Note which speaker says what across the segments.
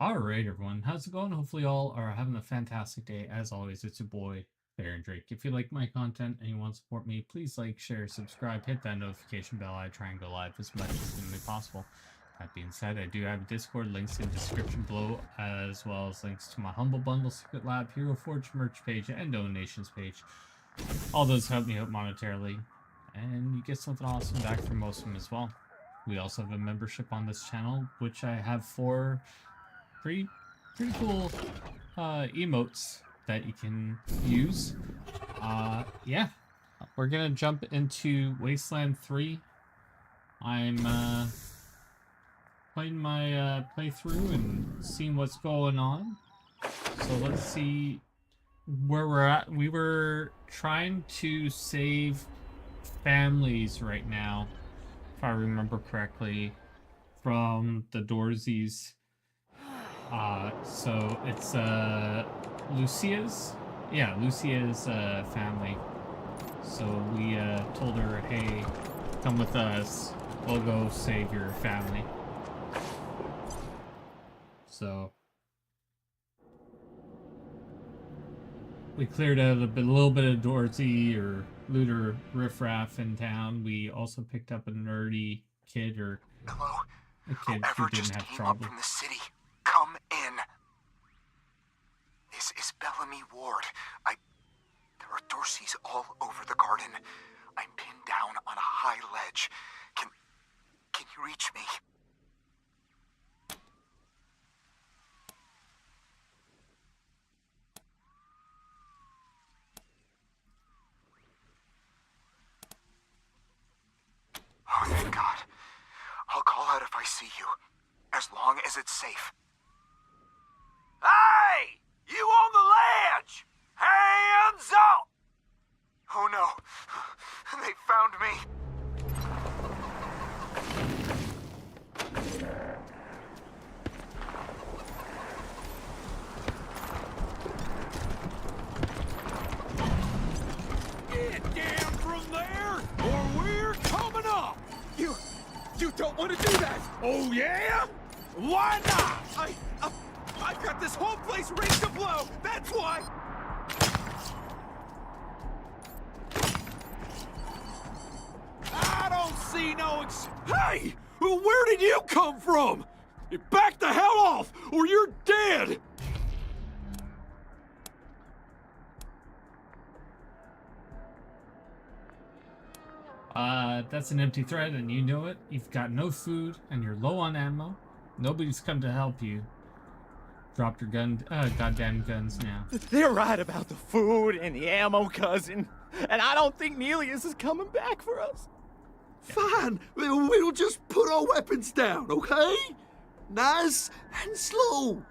Speaker 1: All right, everyone. How's it going? Hopefully, all are having a fantastic day. As always, it's your boy, Baron Drake. If you like my content and you want to support me, please like, share, subscribe, hit that notification bell. I try and go live as much as humanly possible. That being said, I do have a Discord, links in the description below, as well as links to my Humble Bundle, Secret Lab, Hero Forge merch page, and donations page. All those help me out monetarily, and you get something awesome back from most of them as well. We also have a membership on this channel, which I have for pretty cool emotes that you can use. Yeah, we're gonna jump into Wasteland 3. I'm playing my playthrough and seeing what's going on. So let's see where we're at. We were trying to save families right now, if I remember correctly, from the Dorsies. So it's Lucia's family. So we told her, hey, come with us, we'll go save your family. So we cleared out a little bit of Dorothy or looter riffraff in town. We also picked up a nerdy kid or
Speaker 2: Hello?
Speaker 1: a kid who
Speaker 2: Whoever
Speaker 1: didn't
Speaker 2: just
Speaker 1: have
Speaker 2: came
Speaker 1: trouble.
Speaker 2: up from the city, come in. This is Bellamy Ward. There are Dorseys all over the garden. I'm pinned down on a high ledge. Can you reach me? Oh, thank God. I'll call out if I see you, as long as it's safe. Hey! You on the ledge! Hands up! Oh no. They found me.
Speaker 3: Get down from there, or we're coming up!
Speaker 4: You don't want to do that!
Speaker 3: Oh, yeah? Why not?
Speaker 4: I've got this whole place ready to blow! That's why!
Speaker 3: I don't see no Hey! Where did you come from? Back the hell off, or you're dead!
Speaker 1: That's an empty threat, and you know it. You've got no food, and you're low on ammo. Nobody's come to help you. Drop your goddamn guns now.
Speaker 4: They're right about the food and the ammo, cousin. And I don't think Nelius is coming back for us.
Speaker 5: Fine, we'll just put our weapons down, okay? Nice and slow.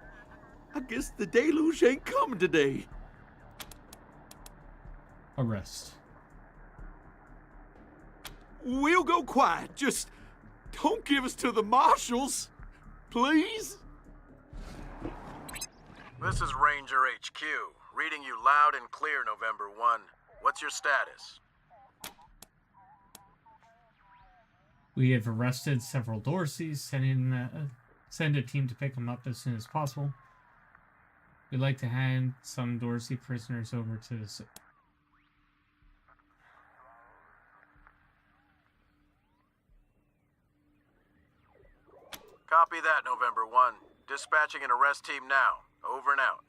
Speaker 5: I guess the deluge ain't coming today.
Speaker 1: Arrest.
Speaker 5: We'll go quiet, just don't give us to the marshals, please?
Speaker 6: This is Ranger HQ, reading you loud and clear, November 1. What's your status?
Speaker 1: We have arrested several Dorseys, send a team to pick them up as soon as possible. We'd like to hand some Dorsey prisoners over to the...
Speaker 6: Copy that, November 1. Dispatching an arrest team now. Over and out.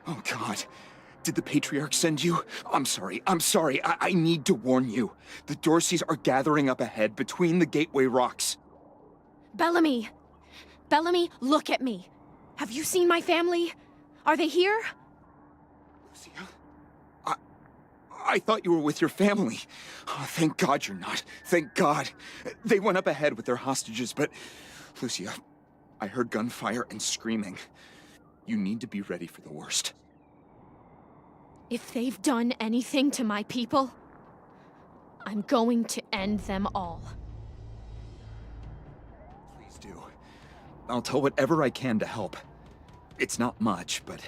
Speaker 2: Oh God. Did the Patriarch send you? I'm sorry. I need to warn you. The Dorseys are gathering up ahead between the Gateway Rocks.
Speaker 7: Bellamy! Bellamy, look at me! Have you seen my family? Are they here?
Speaker 2: Lucia? I thought you were with your family. Oh, thank God you're not. Thank God. They went up ahead with their hostages, but... Lucia, I heard gunfire and screaming. You need to be ready for the worst.
Speaker 7: If they've done anything to my people, I'm going to end them all.
Speaker 2: Please do. I'll tell whatever I can to help. It's not much, but...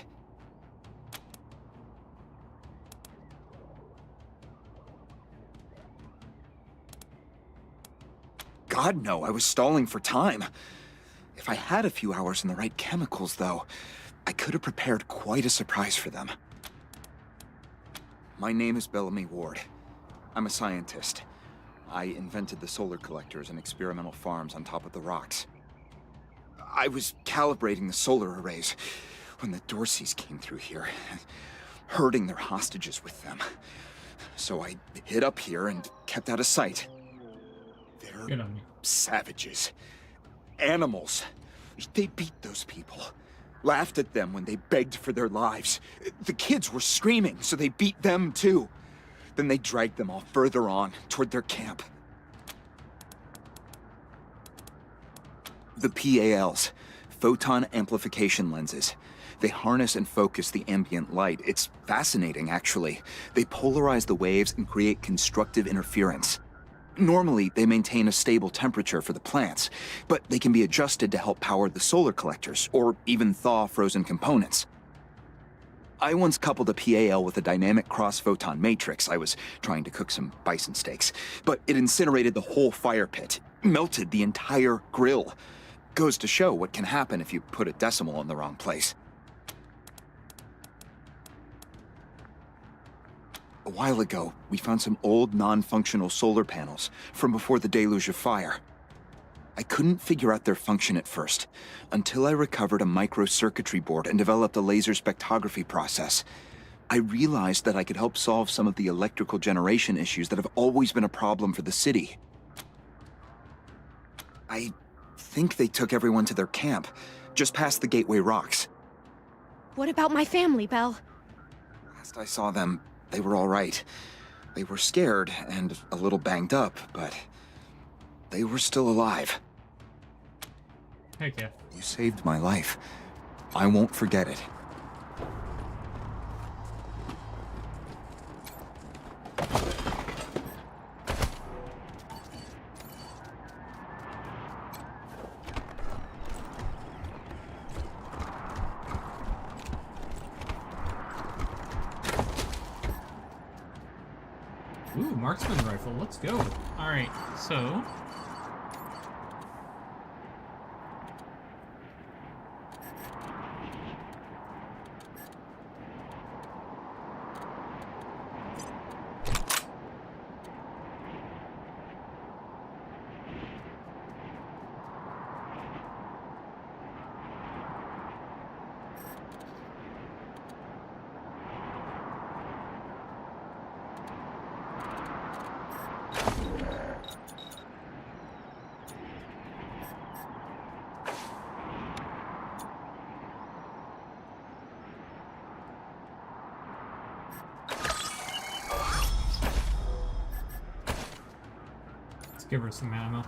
Speaker 2: God, no. I was stalling for time. If I had a few hours and the right chemicals, though, I could have prepared quite a surprise for them. My name is Bellamy Ward. I'm a scientist. I invented the solar collectors and experimental farms on top of the rocks. I was calibrating the solar arrays when the Dorseys came through here, herding their hostages with them. So I hid up here and kept out of sight.
Speaker 1: Good
Speaker 2: They're
Speaker 1: on you.
Speaker 2: savages. Animals. They beat those people. Laughed at them when they begged for their lives. The kids were screaming, so they beat them too. Then they dragged them all further on, toward their camp. The PALs, photon amplification lenses. They harness and focus the ambient light. It's fascinating, actually. They polarize the waves and create constructive interference. Normally, they maintain a stable temperature for the plants, but they can be adjusted to help power the solar collectors, or even thaw frozen components. I once coupled a PAL with a dynamic cross-photon matrix. I was trying to cook some bison steaks, but it incinerated the whole fire pit, melted the entire grill. Goes to show what can happen if you put a decimal in the wrong place. A while ago, we found some old non-functional solar panels from before the deluge of fire. I couldn't figure out their function at first, until I recovered a microcircuitry board and developed a laser spectrography process. I realized that I could help solve some of the electrical generation issues that have always been a problem for the city. I think they took everyone to their camp, just past the Gateway Rocks.
Speaker 7: What about my family, Belle?
Speaker 2: Last I saw them, they were all right. They were scared and a little banged up, but they were still alive.
Speaker 1: Heck yeah.
Speaker 2: You saved my life. I won't forget it.
Speaker 1: Ooh, marksman rifle. Let's go. All right, so let's give her some ammo.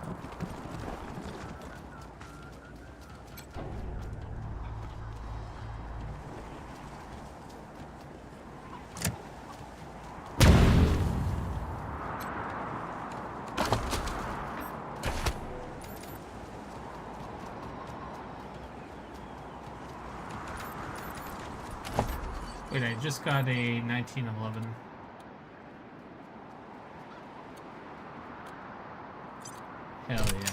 Speaker 1: Wait, I just got a 1911. Hell yeah.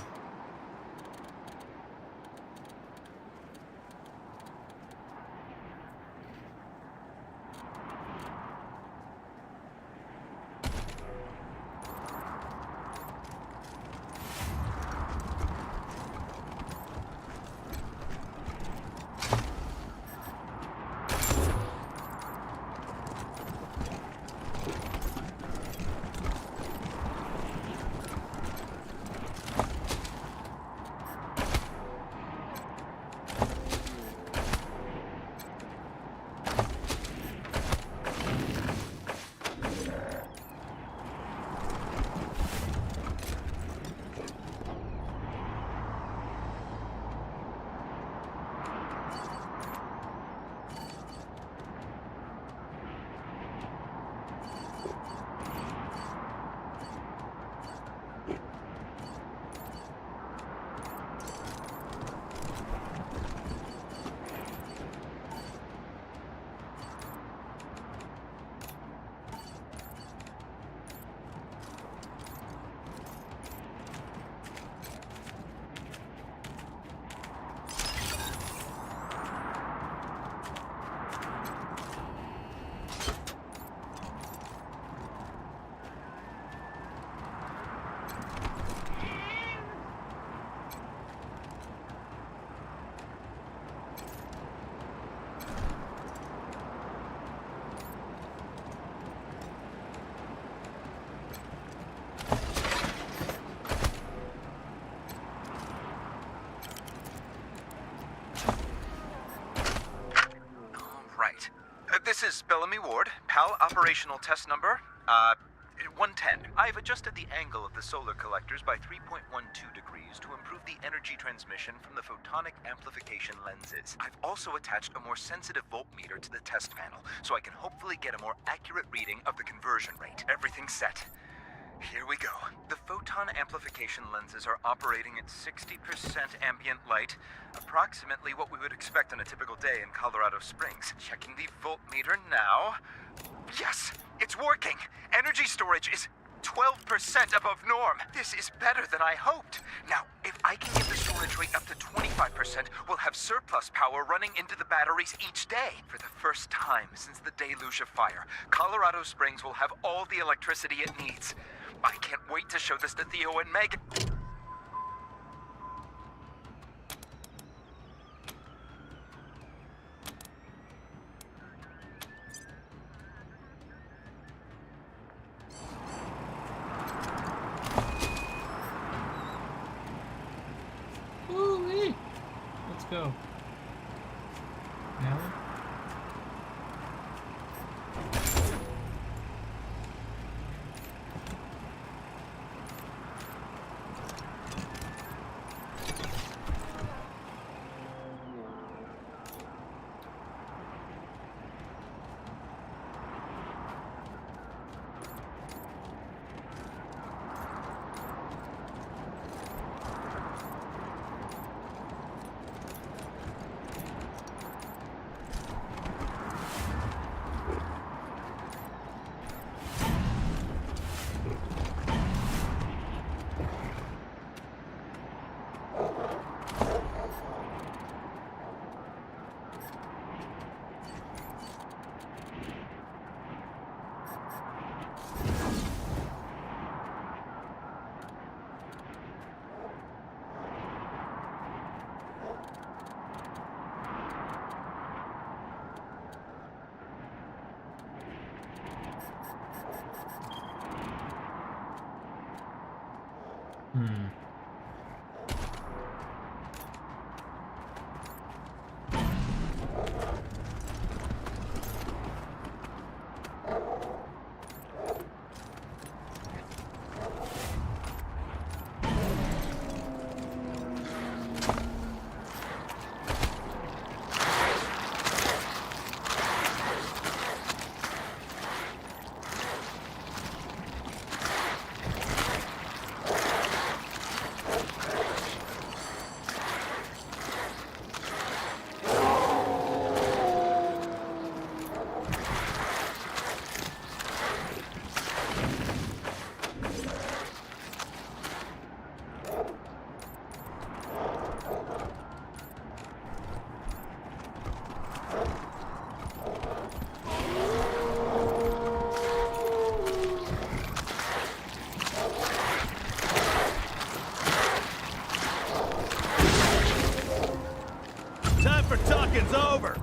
Speaker 8: report. PAL operational test number, 110. I've adjusted the angle of the solar collectors by 3.12 degrees to improve the energy transmission from the photonic amplification lenses. I've also attached a more sensitive voltmeter to the test panel, so I can hopefully get a more accurate reading of the conversion rate. Everything's set. Here we go. The photon amplification lenses are operating at 60% ambient light, approximately what we would expect on a typical day in Colorado Springs. Checking the voltmeter now. Yes, it's working. Energy storage is 12% above norm. This is better than I hoped. Now, if I can get the storage rate up to 25%, we'll have surplus power running into the batteries each day. For the first time since the deluge of fire, Colorado Springs will have all the electricity it needs. I can't wait to show this to Theo and Meg.
Speaker 1: Woo-wee. Let's go. Nelly? Hmm.
Speaker 3: Time for talking's over.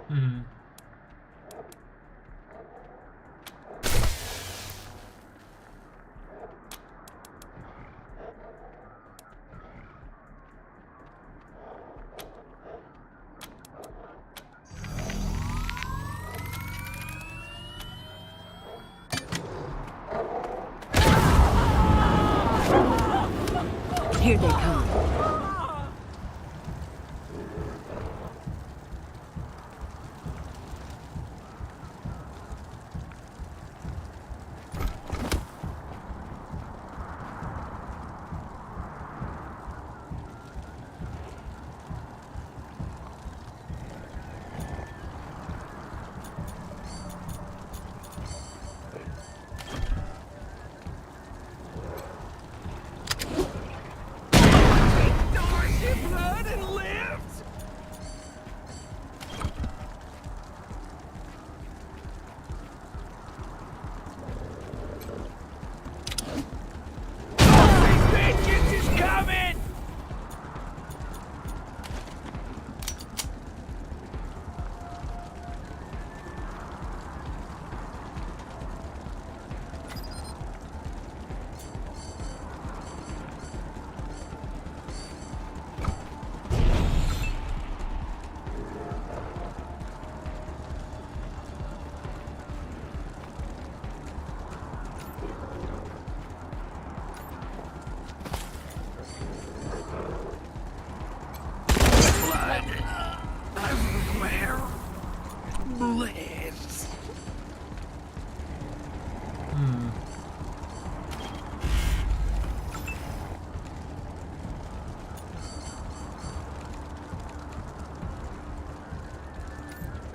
Speaker 1: Hmm.
Speaker 9: Here they come.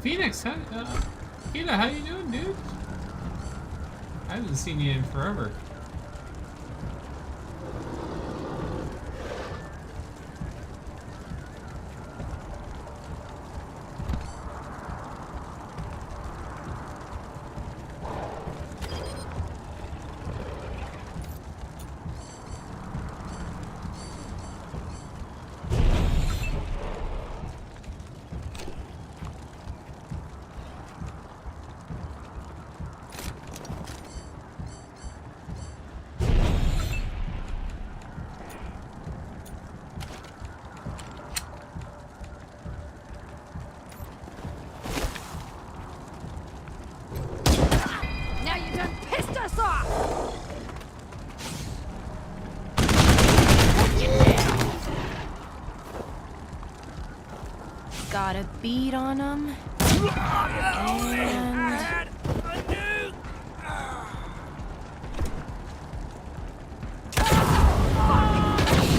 Speaker 9: Phoenix, Kita, how you doing, dude? I haven't seen you in forever.
Speaker 7: Now you done pissed us off! Got a beat on them. And...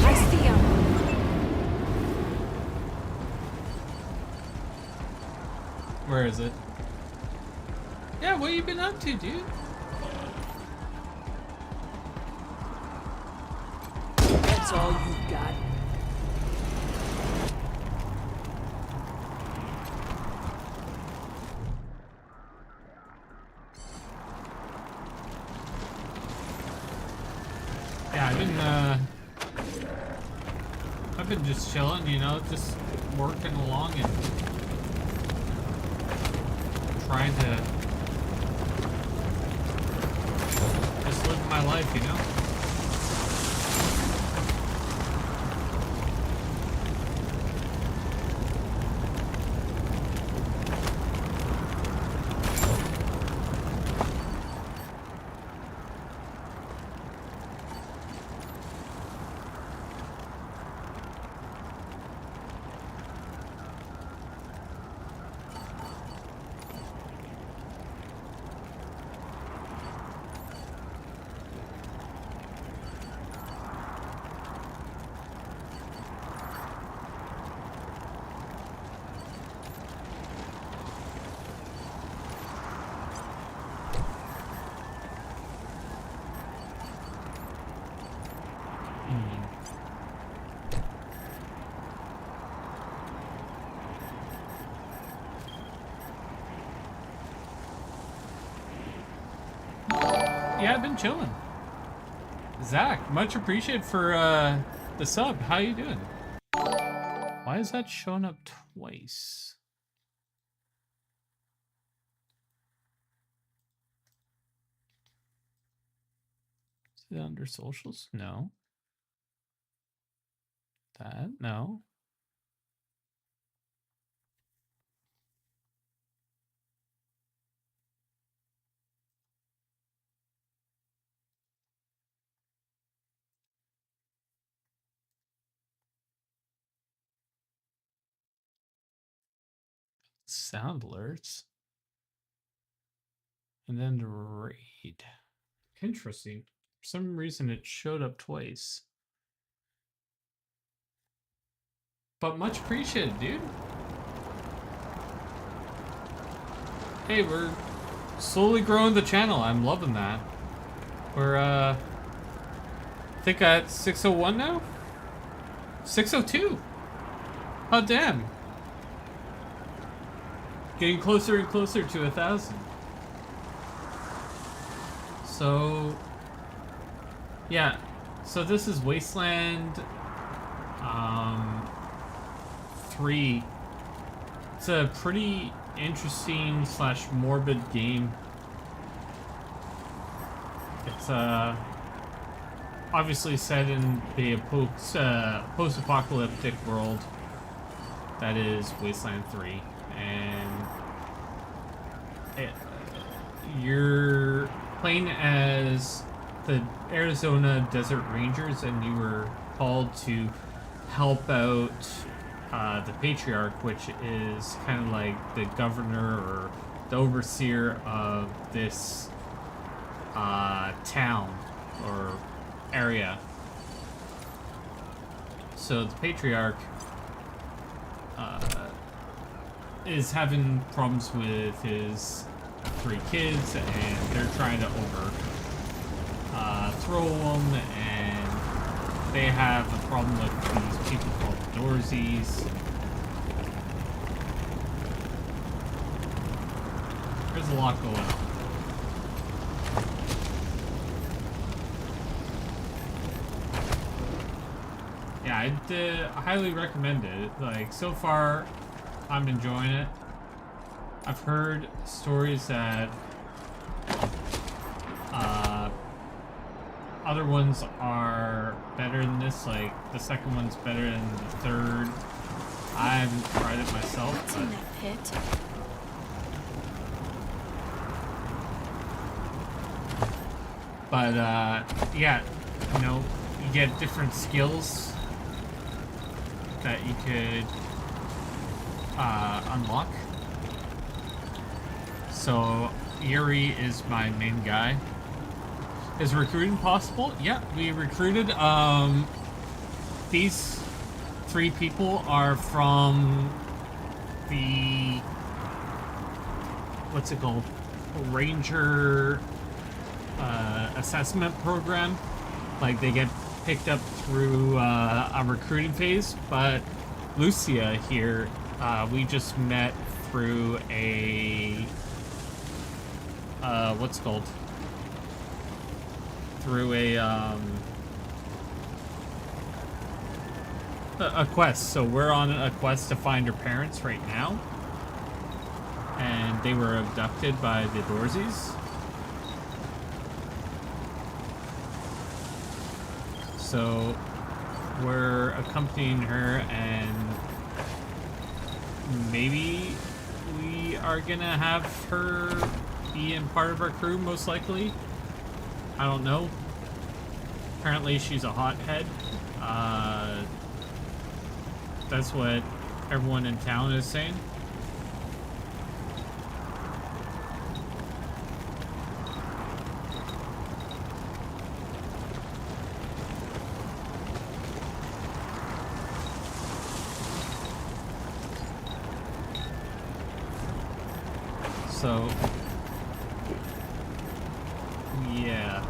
Speaker 7: I see him.
Speaker 1: Where is it? Yeah, what you been up to, dude?
Speaker 9: That's all you've got.
Speaker 1: Yeah, I've been just chilling, you know, just working along and trying to just live my life, you know? Yeah, I've been chilling. Zach, much appreciated for the sub. How you doing? Why is that showing up twice?
Speaker 9: Is it under socials? No. That, no. Sound alerts. And then the raid. Interesting. For some reason it showed up twice. But much appreciated, dude. Hey, we're slowly growing the channel. I'm loving that. We're, I think at 601 now? 602. Oh, damn. Getting closer and closer to 1,000. So, yeah. So this is Wasteland 3. It's a pretty interesting / morbid game. It's obviously set in the post-apocalyptic world that is Wasteland 3, and you're playing as the Arizona Desert Rangers, and you were called to help out the Patriarch, which is kind of like the governor or the overseer of this town or area. So the Patriarch is having problems with his 3 kids, and they're trying to overthrow them, and they have a problem with these people called Doorsies. There's a lot going on. Yeah, I'd highly recommend it. Like, so far, I'm enjoying it. I've heard stories that other ones are better than this, like the second one's better than the third. I haven't tried it myself.
Speaker 7: What's in that pit?
Speaker 1: But yeah, you know, you get different skills that you could unlock. So Yuri is my main guy. Is recruiting possible? Yeah, we recruited. These 3 people are from the, what's it called? Ranger assessment program. Like, they get picked up through a recruiting phase, but Lucia here, we just met through a what's it called? Through a quest. So we're on a quest to find her parents right now, and they were abducted by the Doorsies. So we're accompanying her, and maybe we are gonna have her be in part of our crew, most likely. I don't know. Apparently she's a hothead. That's what everyone in town is saying. So, yeah.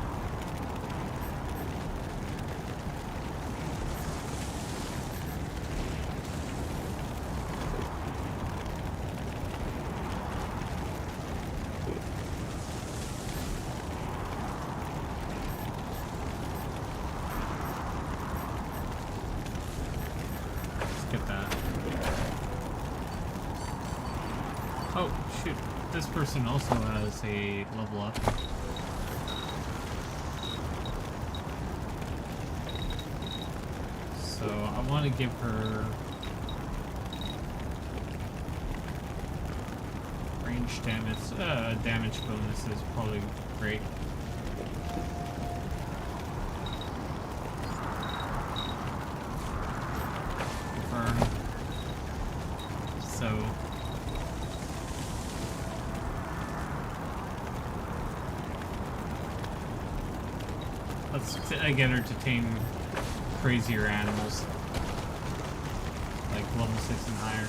Speaker 1: Let's get that. Oh, shoot. This person also has a level up. want to give her range damage bonus is probably great. Confirm. So let's get her to tame crazier animals, like level 6 and higher.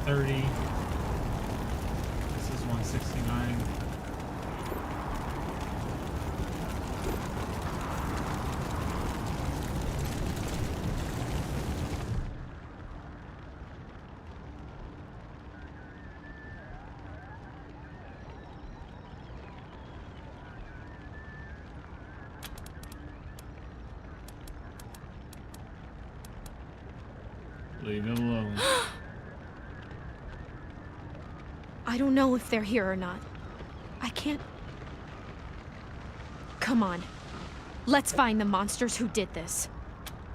Speaker 1: This is 169. Leave it alone.
Speaker 7: I don't know if they're here or not. I can't... Come on. Let's find the monsters who did this.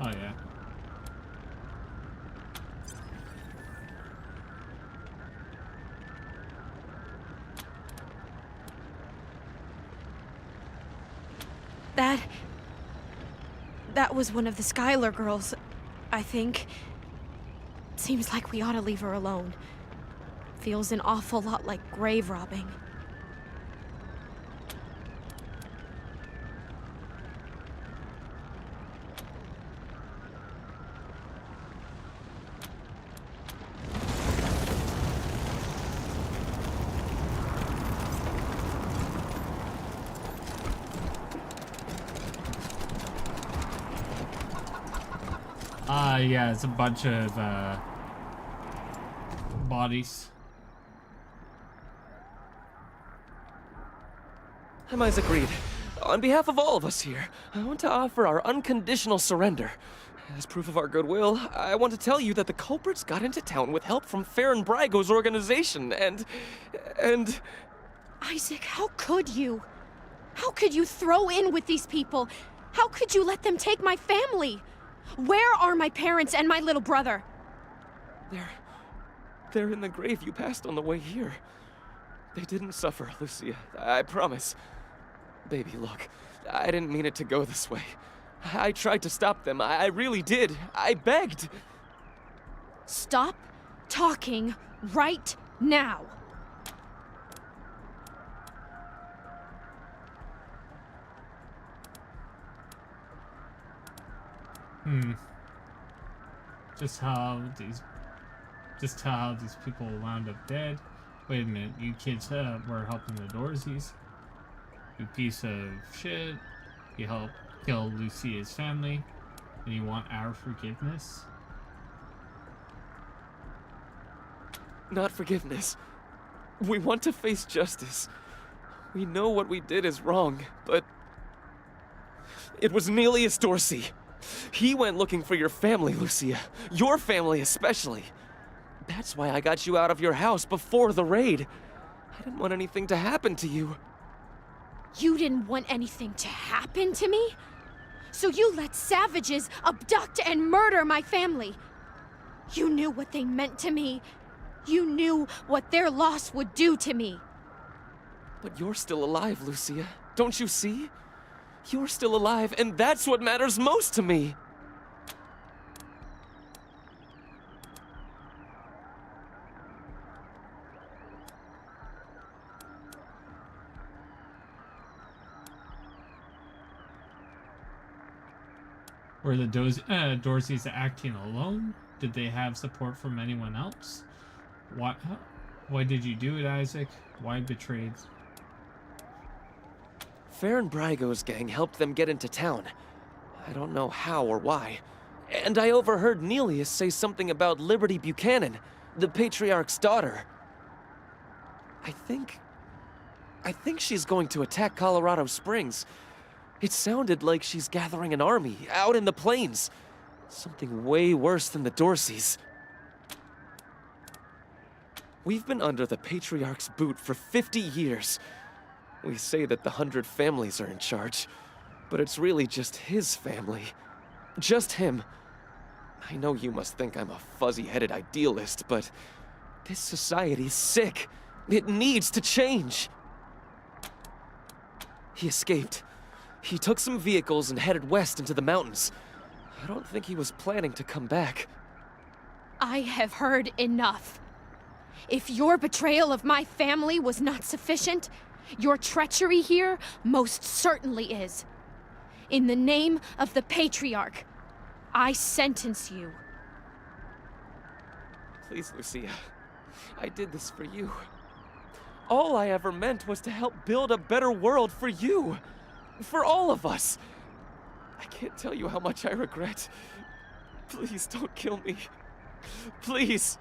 Speaker 1: Oh, yeah.
Speaker 7: That was one of the Skylar girls, I think. Seems like we ought to leave her alone. Feels an awful lot like grave robbing.
Speaker 1: Yeah, it's a bunch of bodies.
Speaker 10: I'm Isaac Reed. On behalf of all of us here, I want to offer our unconditional surrender. As proof of our goodwill, I want to tell you that the culprits got into town with help from Farron Brago's organization, and...
Speaker 7: Isaac, how could you? How could you throw in with these people? How could you let them take my family? Where are my parents and my little brother?
Speaker 10: They're in the grave you passed on the way here. They didn't suffer, Lucia. I promise. Baby, look. I didn't mean it to go this way. I tried to stop them. I really did. I begged.
Speaker 7: Stop talking right now.
Speaker 1: Just how these people wound up dead. Wait a minute, you kids were helping the Dorseys. You piece of shit. You helped kill Lucia's family. And you want our forgiveness?
Speaker 10: Not forgiveness. We want to face justice. We know what we did is wrong, but... It was Nelius Dorsey. He went looking for your family, Lucia. Your family especially. That's why I got you out of your house before the raid. I didn't want anything to happen to you.
Speaker 7: You didn't want anything to happen to me? So you let savages abduct and murder my family. You knew what they meant to me. You knew what their loss would do to me.
Speaker 10: But you're still alive, Lucia. Don't you see? You're still alive, and that's what matters most to me.
Speaker 1: Were the Dorseys acting alone? Did they have support from anyone else? What?
Speaker 9: Why did you do it, Isaac? Why betrayed?
Speaker 10: Farron Brygo's gang helped them get into town. I don't know how or why. And I overheard Nelius say something about Liberty Buchanan, the Patriarch's daughter. I think she's going to attack Colorado Springs. It sounded like she's gathering an army out in the plains. Something way worse than the Dorseys. We've been under the Patriarch's boot for 50 years. We say that the 100 families are in charge, but it's really just his family. Just him. I know you must think I'm a fuzzy-headed idealist, but this society's sick. It needs to change. He escaped. He took some vehicles and headed west into the mountains. I don't think he was planning to come back.
Speaker 7: I have heard enough. If your betrayal of my family was not sufficient, your treachery here most certainly is. In the name of the Patriarch, I sentence you.
Speaker 10: Please, Lucia. I did this for you. All I ever meant was to help build a better world for you. For all of us. I can't tell you how much I regret. Please don't kill me. Please.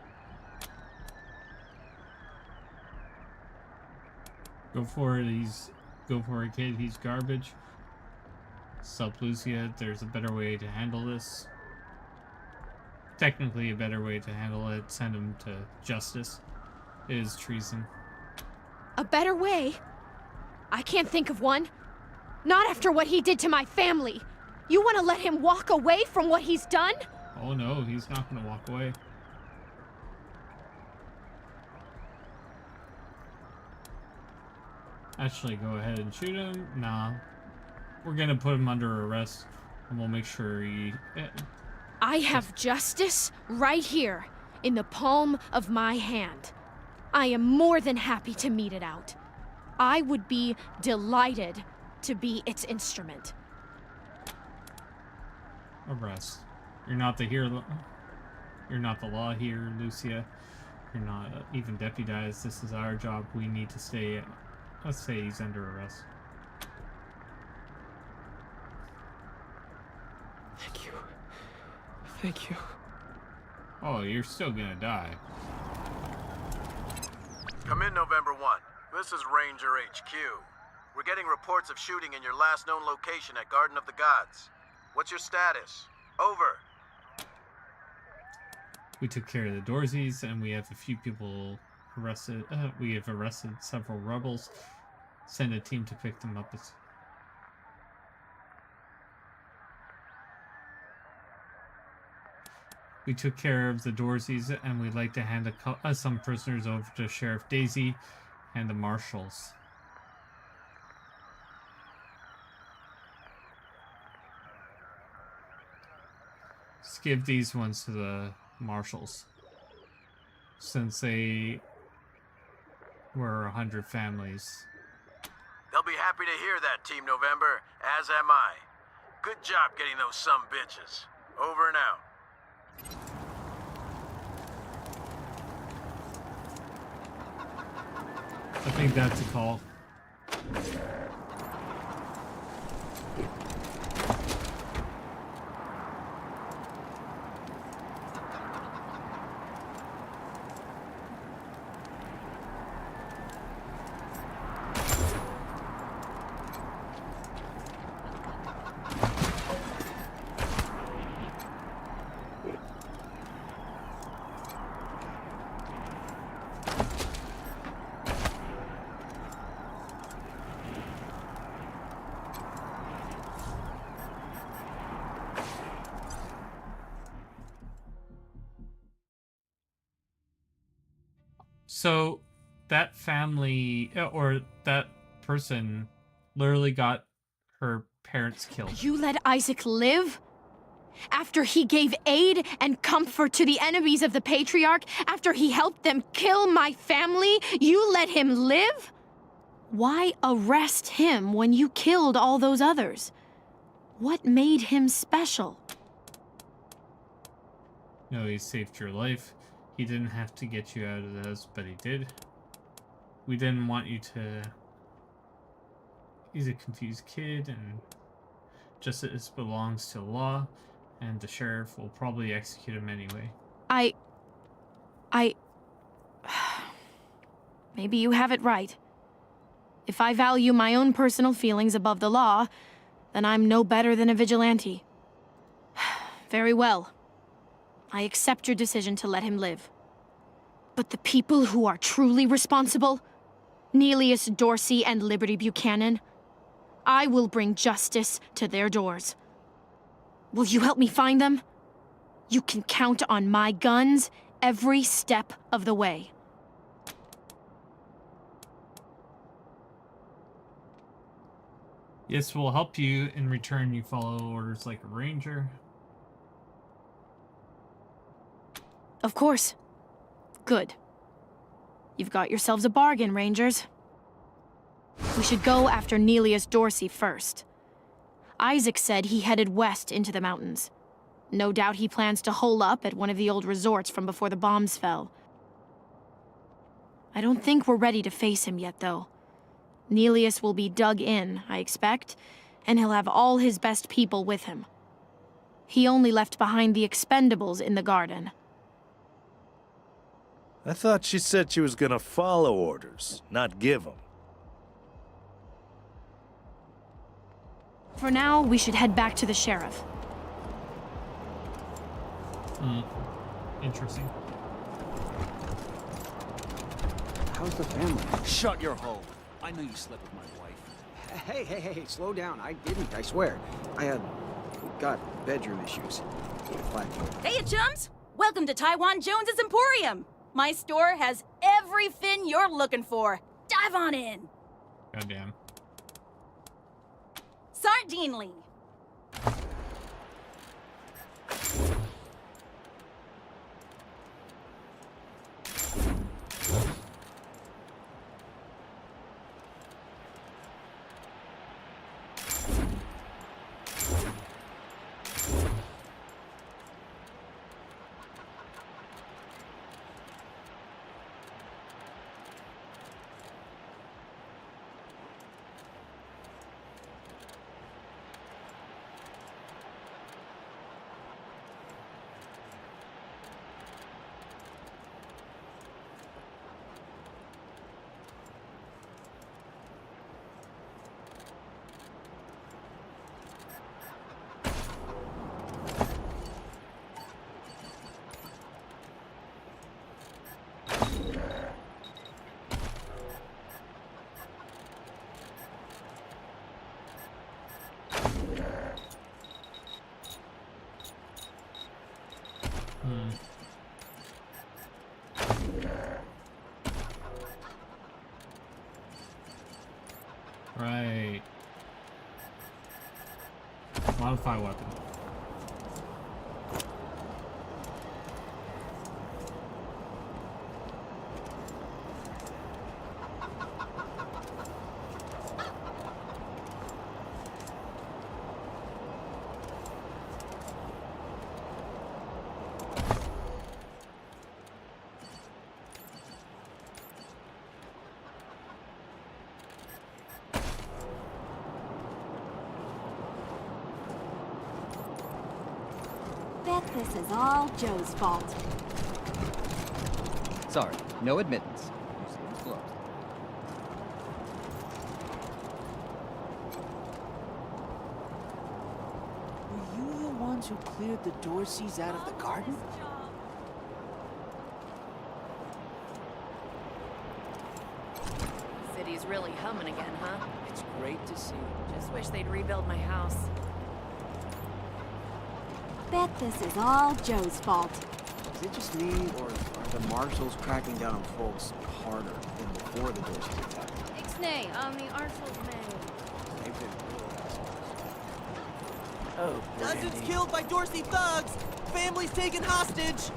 Speaker 9: Go for it, go for it, kid. He's garbage. Sup, Lucia, there's a better way to handle this. Technically a better way to handle it. Send him to justice. It is treason.
Speaker 7: A better way? I can't think of one. Not after what he did to my family. You want to let him walk away from what he's done?
Speaker 9: Oh no, he's not gonna walk away. Actually, go ahead and shoot him. Nah. We're gonna put him under arrest, and we'll make sure he...
Speaker 7: I have justice right here, in the palm of my hand. I am more than happy to mete it out. I would be delighted to be its instrument.
Speaker 9: Arrest. You're not the hero. You're not the law here, Lucia. You're not even deputized. This is our job. We need to stay... Let's say he's under arrest.
Speaker 10: Thank you. Thank you.
Speaker 9: Oh, you're still gonna die.
Speaker 6: Come in, November 1. This is Ranger HQ. We're getting reports of shooting in your last known location at Garden of the Gods. What's your status? Over.
Speaker 9: We took care of the Dorseys, and we have a few people arrested. We have arrested several rebels. Send a team to pick them up. We took care of the Dorseys, and we'd like to hand some prisoners over to Sheriff Daisy and the marshals. Let's give these ones to the marshals, since they were 100 families.
Speaker 6: They'll be happy to hear that, Team November, as am I. Good job getting those sumbitches. Over and out.
Speaker 9: I think that's a call. So that family, or that person, literally got her parents killed.
Speaker 7: You let Isaac live? After he gave aid and comfort to the enemies of the Patriarch? After he helped them kill my family? You let him live? Why arrest him when you killed all those others? What made him special?
Speaker 9: No, he saved your life. He didn't have to get you out of this, but he did. We didn't want you to... He's a confused kid, and justice belongs to the law, and the sheriff will probably execute him anyway.
Speaker 7: Maybe you have it right. If I value my own personal feelings above the law, then I'm no better than a vigilante. Very well. I accept your decision to let him live. But the people who are truly responsible, Neelius Dorsey and Liberty Buchanan, I will bring justice to their doors. Will you help me find them? You can count on my guns every step of the way.
Speaker 9: Yes, we'll help you. In return, you follow orders like a ranger.
Speaker 7: Of course. Good. You've got yourselves a bargain, Rangers. We should go after Neelius Dorsey first. Isaac said he headed west into the mountains. No doubt he plans to hole up at one of the old resorts from before the bombs fell. I don't think we're ready to face him yet, though. Neelius will be dug in, I expect, and he'll have all his best people with him. He only left behind the expendables in the garden.
Speaker 11: I thought she said she was gonna follow orders, not give them.
Speaker 7: For now, we should head back to the sheriff.
Speaker 9: Interesting.
Speaker 12: How's the family? Shut your hole. I know you slept with my wife. Hey, slow down. I didn't, I swear. Got bedroom issues.
Speaker 13: Hey, chums! Welcome to Taiwan Jones's Emporium! My store has everything you're looking for. Dive on in!
Speaker 9: Goddamn.
Speaker 13: Sardinely.
Speaker 9: Right. Modify weapon.
Speaker 14: Bet this is all Joe's fault.
Speaker 12: Sorry, no admittance. Museum's closed.
Speaker 15: Were you the ones who cleared the Dorseys out of the garden?
Speaker 16: City's really humming again, huh?
Speaker 15: It's great to see.
Speaker 16: Just wish they'd rebuild my house.
Speaker 14: Bet this is all Joe's fault.
Speaker 12: Is it just me, or are the marshals cracking down on folks harder than before the Dorseys attack?
Speaker 7: Ixnay on the Arshel May.
Speaker 12: They've been real assholes.
Speaker 15: Oh,
Speaker 17: Dozens killed by Dorsey thugs! Families taken hostage!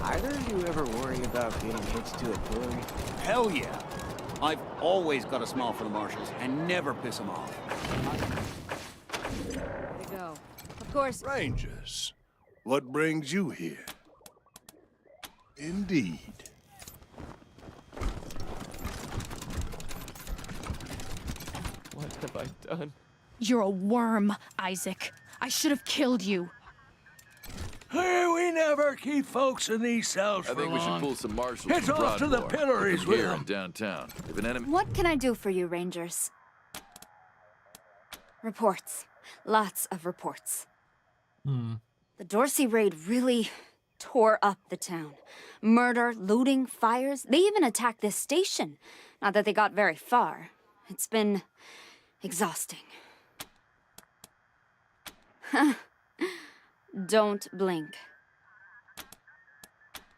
Speaker 12: Either of you ever worry about getting hitched to a toy?
Speaker 18: Hell yeah. I've always got a smile for the marshals and never piss them off.
Speaker 16: There you go. Of course.
Speaker 11: Rangers, what brings you here?
Speaker 19: Indeed.
Speaker 10: What have I done?
Speaker 7: You're a worm, Isaac. I should have killed you.
Speaker 5: Hey, we never keep folks in these cells
Speaker 3: I
Speaker 5: for
Speaker 3: think we should
Speaker 5: long.
Speaker 3: pull some marshals
Speaker 5: Heads
Speaker 3: from
Speaker 5: off to the
Speaker 3: Broadmoor.
Speaker 5: pillories with
Speaker 3: Here
Speaker 5: them.
Speaker 3: in downtown. If an enemy...
Speaker 14: What can I do for you, Rangers? Reports. Lots of reports. The Dorsey raid really tore up the town. Murder, looting, fires. They even attacked this station. Not that they got very far. It's been exhausting. Don't blink.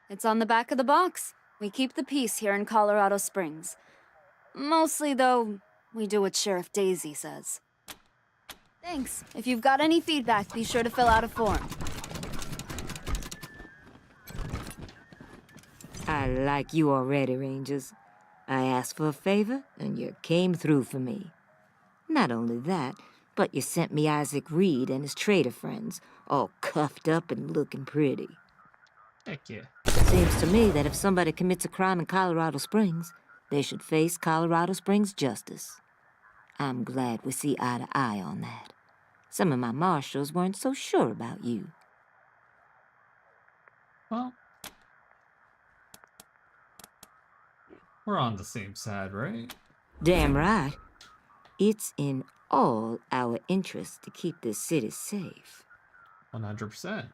Speaker 14: It's on the back of the box. We keep the peace here in Colorado Springs. Mostly, though, we do what Sheriff Daisy says. Thanks. If you've got any feedback, be sure to fill out a form.
Speaker 20: I like you already, Rangers. I asked for a favor, and you came through for me. Not only that, but you sent me Isaac Reed and his trader friends, all cuffed up and looking pretty.
Speaker 9: Heck yeah.
Speaker 20: Seems to me that if somebody commits a crime in Colorado Springs, they should face Colorado Springs justice. I'm glad we see eye to eye on that. Some of my marshals weren't so sure about you.
Speaker 9: Well, we're on the same side, right?
Speaker 20: Damn right. It's in all our interests to keep this city safe.
Speaker 9: 100%.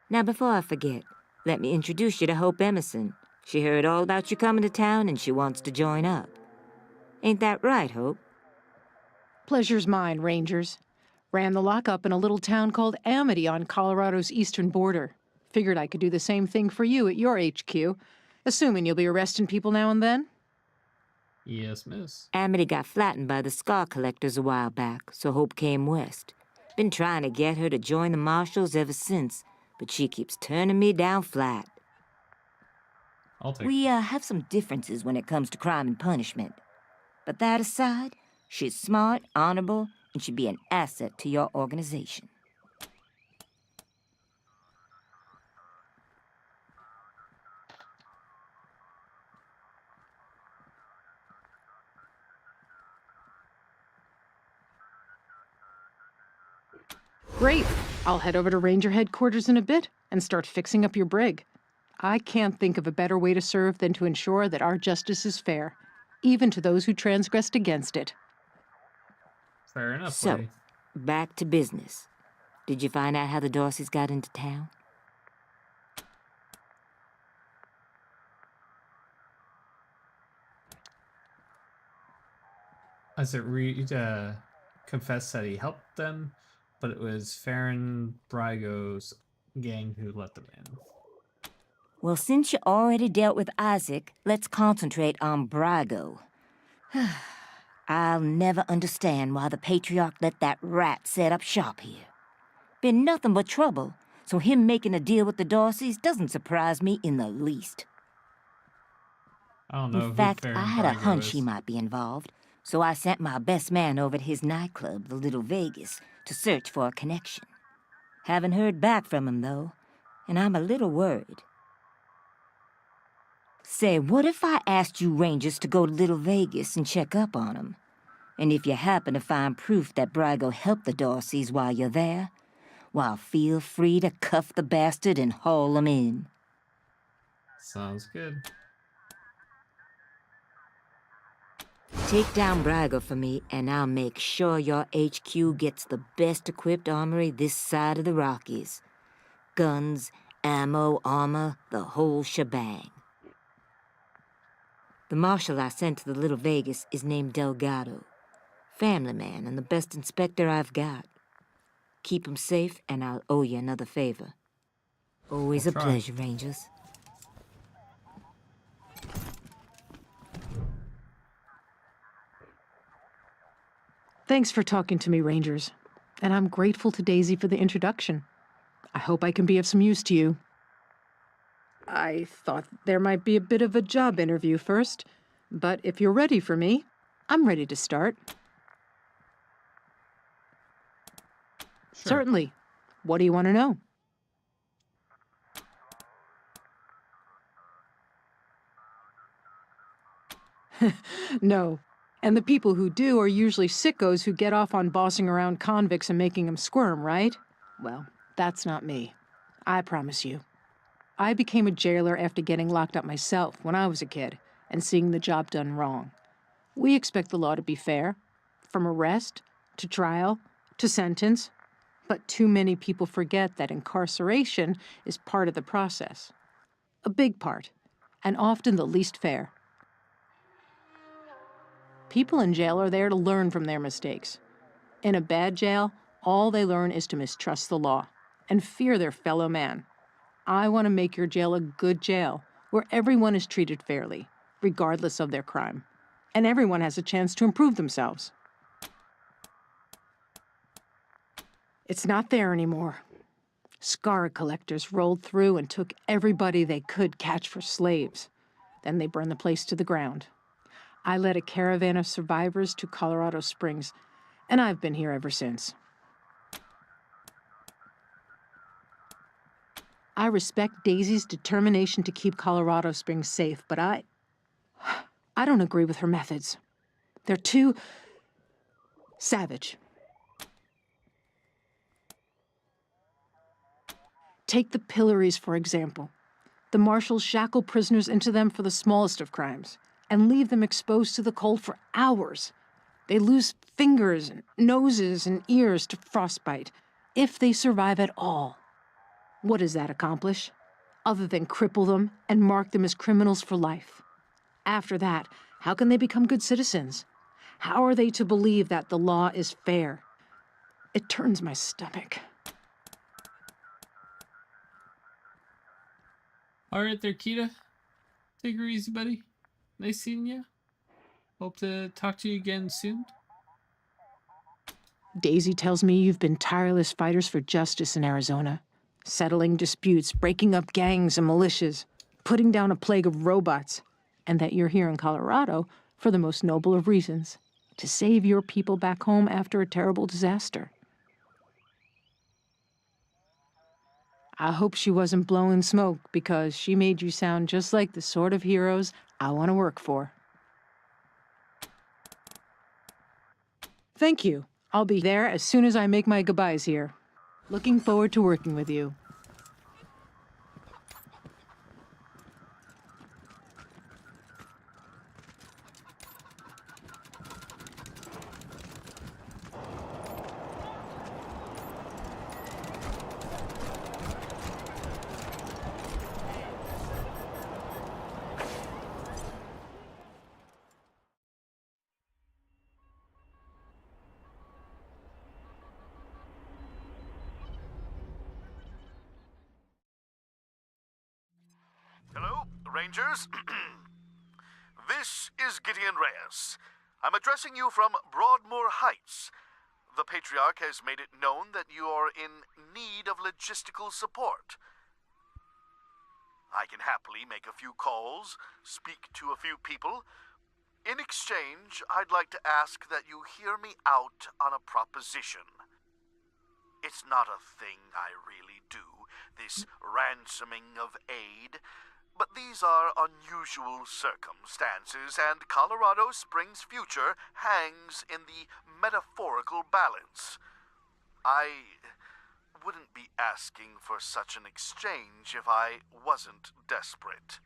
Speaker 20: Now, before I forget, let me introduce you to Hope Emerson. She heard all about you coming to town and she wants to join up. Ain't that right, Hope?
Speaker 21: Pleasure's mine, Rangers. Ran the lockup in a little town called Amity on Colorado's eastern border. Figured I could do the same thing for you at your HQ, assuming you'll be arresting people now and then.
Speaker 9: Yes, miss.
Speaker 20: Amity got flattened by the scar collectors a while back, so Hope came west. Been trying to get her to join the marshals ever since, but she keeps turning me down flat.
Speaker 9: I'll take
Speaker 20: We have some differences when it comes to crime and punishment. But that aside, she's smart, honorable, and should be an asset to your organization.
Speaker 21: Great. I'll head over to Ranger headquarters in a bit and start fixing up your brig. I can't think of a better way to serve than to ensure that our justice is fair, even to those who transgressed against it.
Speaker 9: Fair enough,
Speaker 20: So,
Speaker 9: buddy.
Speaker 20: back to business. Did you find out how the Dorseys got into town?
Speaker 9: Isaac Reed confessed that he helped them, but it was Farron Brygo's gang who let them in.
Speaker 20: Well, since you already dealt with Isaac, let's concentrate on Brygo. I'll never understand why the Patriarch let that rat set up shop here. Been nothing but trouble, so him making a deal with the Dorseys doesn't surprise me in the least.
Speaker 9: I don't know
Speaker 20: In
Speaker 9: who
Speaker 20: fact,
Speaker 9: Farron
Speaker 20: I had a
Speaker 9: Brygo
Speaker 20: hunch
Speaker 9: is.
Speaker 20: he might be involved, so I sent my best man over to his nightclub, the Little Vegas, to search for a connection. Haven't heard back from him, though, and I'm a little worried. Say, what if I asked you Rangers to go to Little Vegas and check up on him? And if you happen to find proof that Brygo helped the Dorseys while you're there, well, feel free to cuff the bastard and haul him in.
Speaker 9: Sounds good.
Speaker 20: Take down Brygo for me, and I'll make sure your HQ gets the best-equipped armory this side of the Rockies. Guns, ammo, armor, the whole shebang. The marshal I sent to the Little Vegas is named Delgado. Family man and the best inspector I've got. Keep him safe, and I'll owe you another favor. Always
Speaker 9: I'll
Speaker 20: a
Speaker 9: try.
Speaker 20: pleasure, Rangers.
Speaker 21: Thanks for talking to me, Rangers. And I'm grateful to Daisy for the introduction. I hope I can be of some use to you. I thought there might be a bit of a job interview first, but if you're ready for me, I'm ready to start. Certainly. What do you want to know? No. And the people who do are usually sickos who get off on bossing around convicts and making them squirm, right? Well, that's not me. I promise you. I became a jailer after getting locked up myself when I was a kid and seeing the job done wrong. We expect the law to be fair, from arrest to trial to sentence, but too many people forget that incarceration is part of the process. A big part, and often the least fair. People in jail are there to learn from their mistakes. In a bad jail, all they learn is to mistrust the law and fear their fellow man. I want to make your jail a good jail, where everyone is treated fairly, regardless of their crime, and everyone has a chance to improve themselves. It's not there anymore. Scar collectors rolled through and took everybody they could catch for slaves. Then they burned the place to the ground. I led a caravan of survivors to Colorado Springs, and I've been here ever since. I respect Daisy's determination to keep Colorado Springs safe, but I don't agree with her methods. They're too savage. Take the pillories, for example. The marshals shackle prisoners into them for the smallest of crimes and leave them exposed to the cold for hours. They lose fingers, and noses, and ears to frostbite, if they survive at all. What does that accomplish, other than cripple them and mark them as criminals for life? After that, how can they become good citizens? How are they to believe that the law is fair? It turns my stomach.
Speaker 1: All right there, Kita. Take her easy, buddy. Nice seeing you. Hope to talk to you again soon.
Speaker 21: Daisy tells me you've been tireless fighters for justice in Arizona, settling disputes, breaking up gangs and militias, putting down a plague of robots, and that you're here in Colorado for the most noble of reasons, to save your people back home after a terrible disaster. I hope she wasn't blowing smoke, because she made you sound just like the sort of heroes I want to work for. Thank you. I'll be there as soon as I make my goodbyes here. Looking forward to working with you.
Speaker 19: Hello, Rangers. This is Gideon Reyes. I'm addressing you from Broadmoor Heights. The Patriarch has made it known that you are in need of logistical support. I can happily make a few calls, speak to a few people. In exchange, I'd like to ask that you hear me out on a proposition. It's not a thing I really do, this ransoming of aid. But these are unusual circumstances, and Colorado Springs' future hangs in the metaphorical balance. I wouldn't be asking for such an exchange if I wasn't desperate.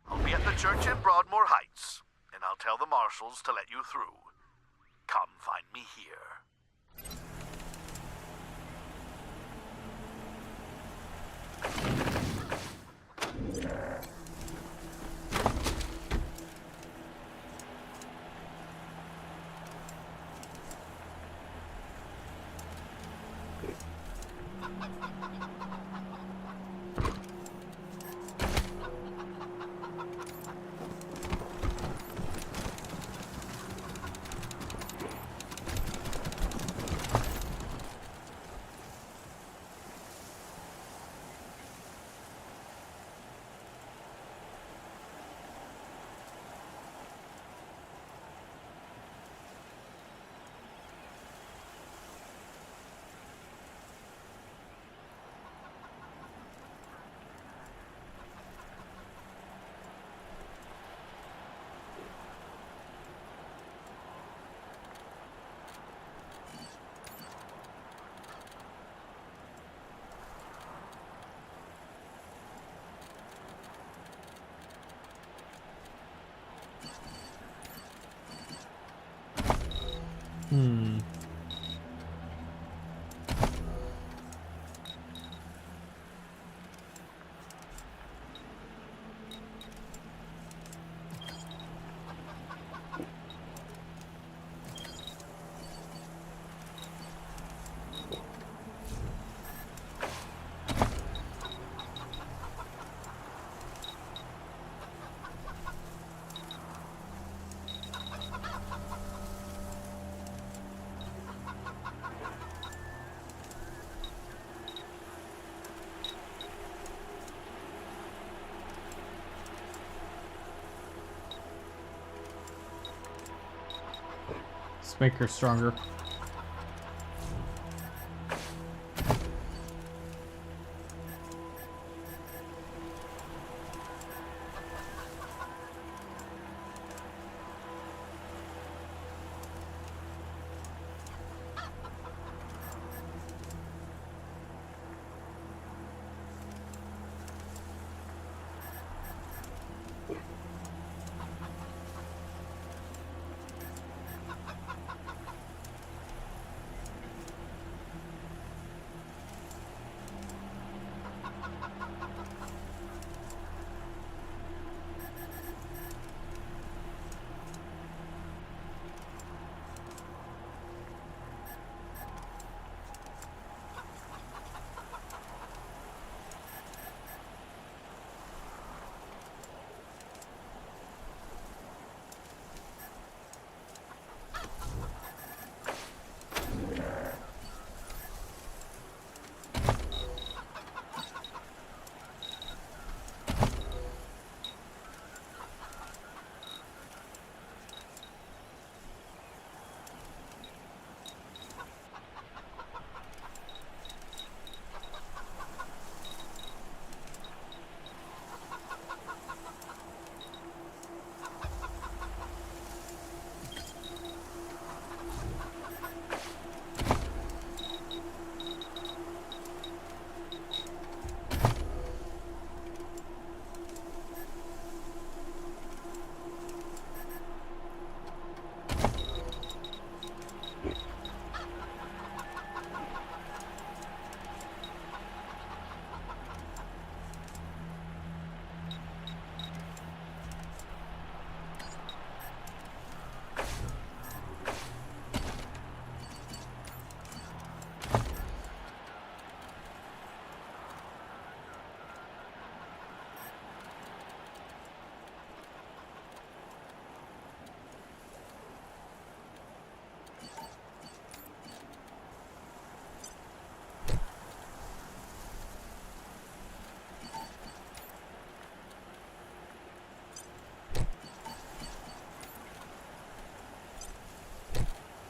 Speaker 19: I'll be at the church in Broadmoor Heights, and I'll tell the marshals to let you through. Come find me here.
Speaker 9: Hmm. Let's make her stronger.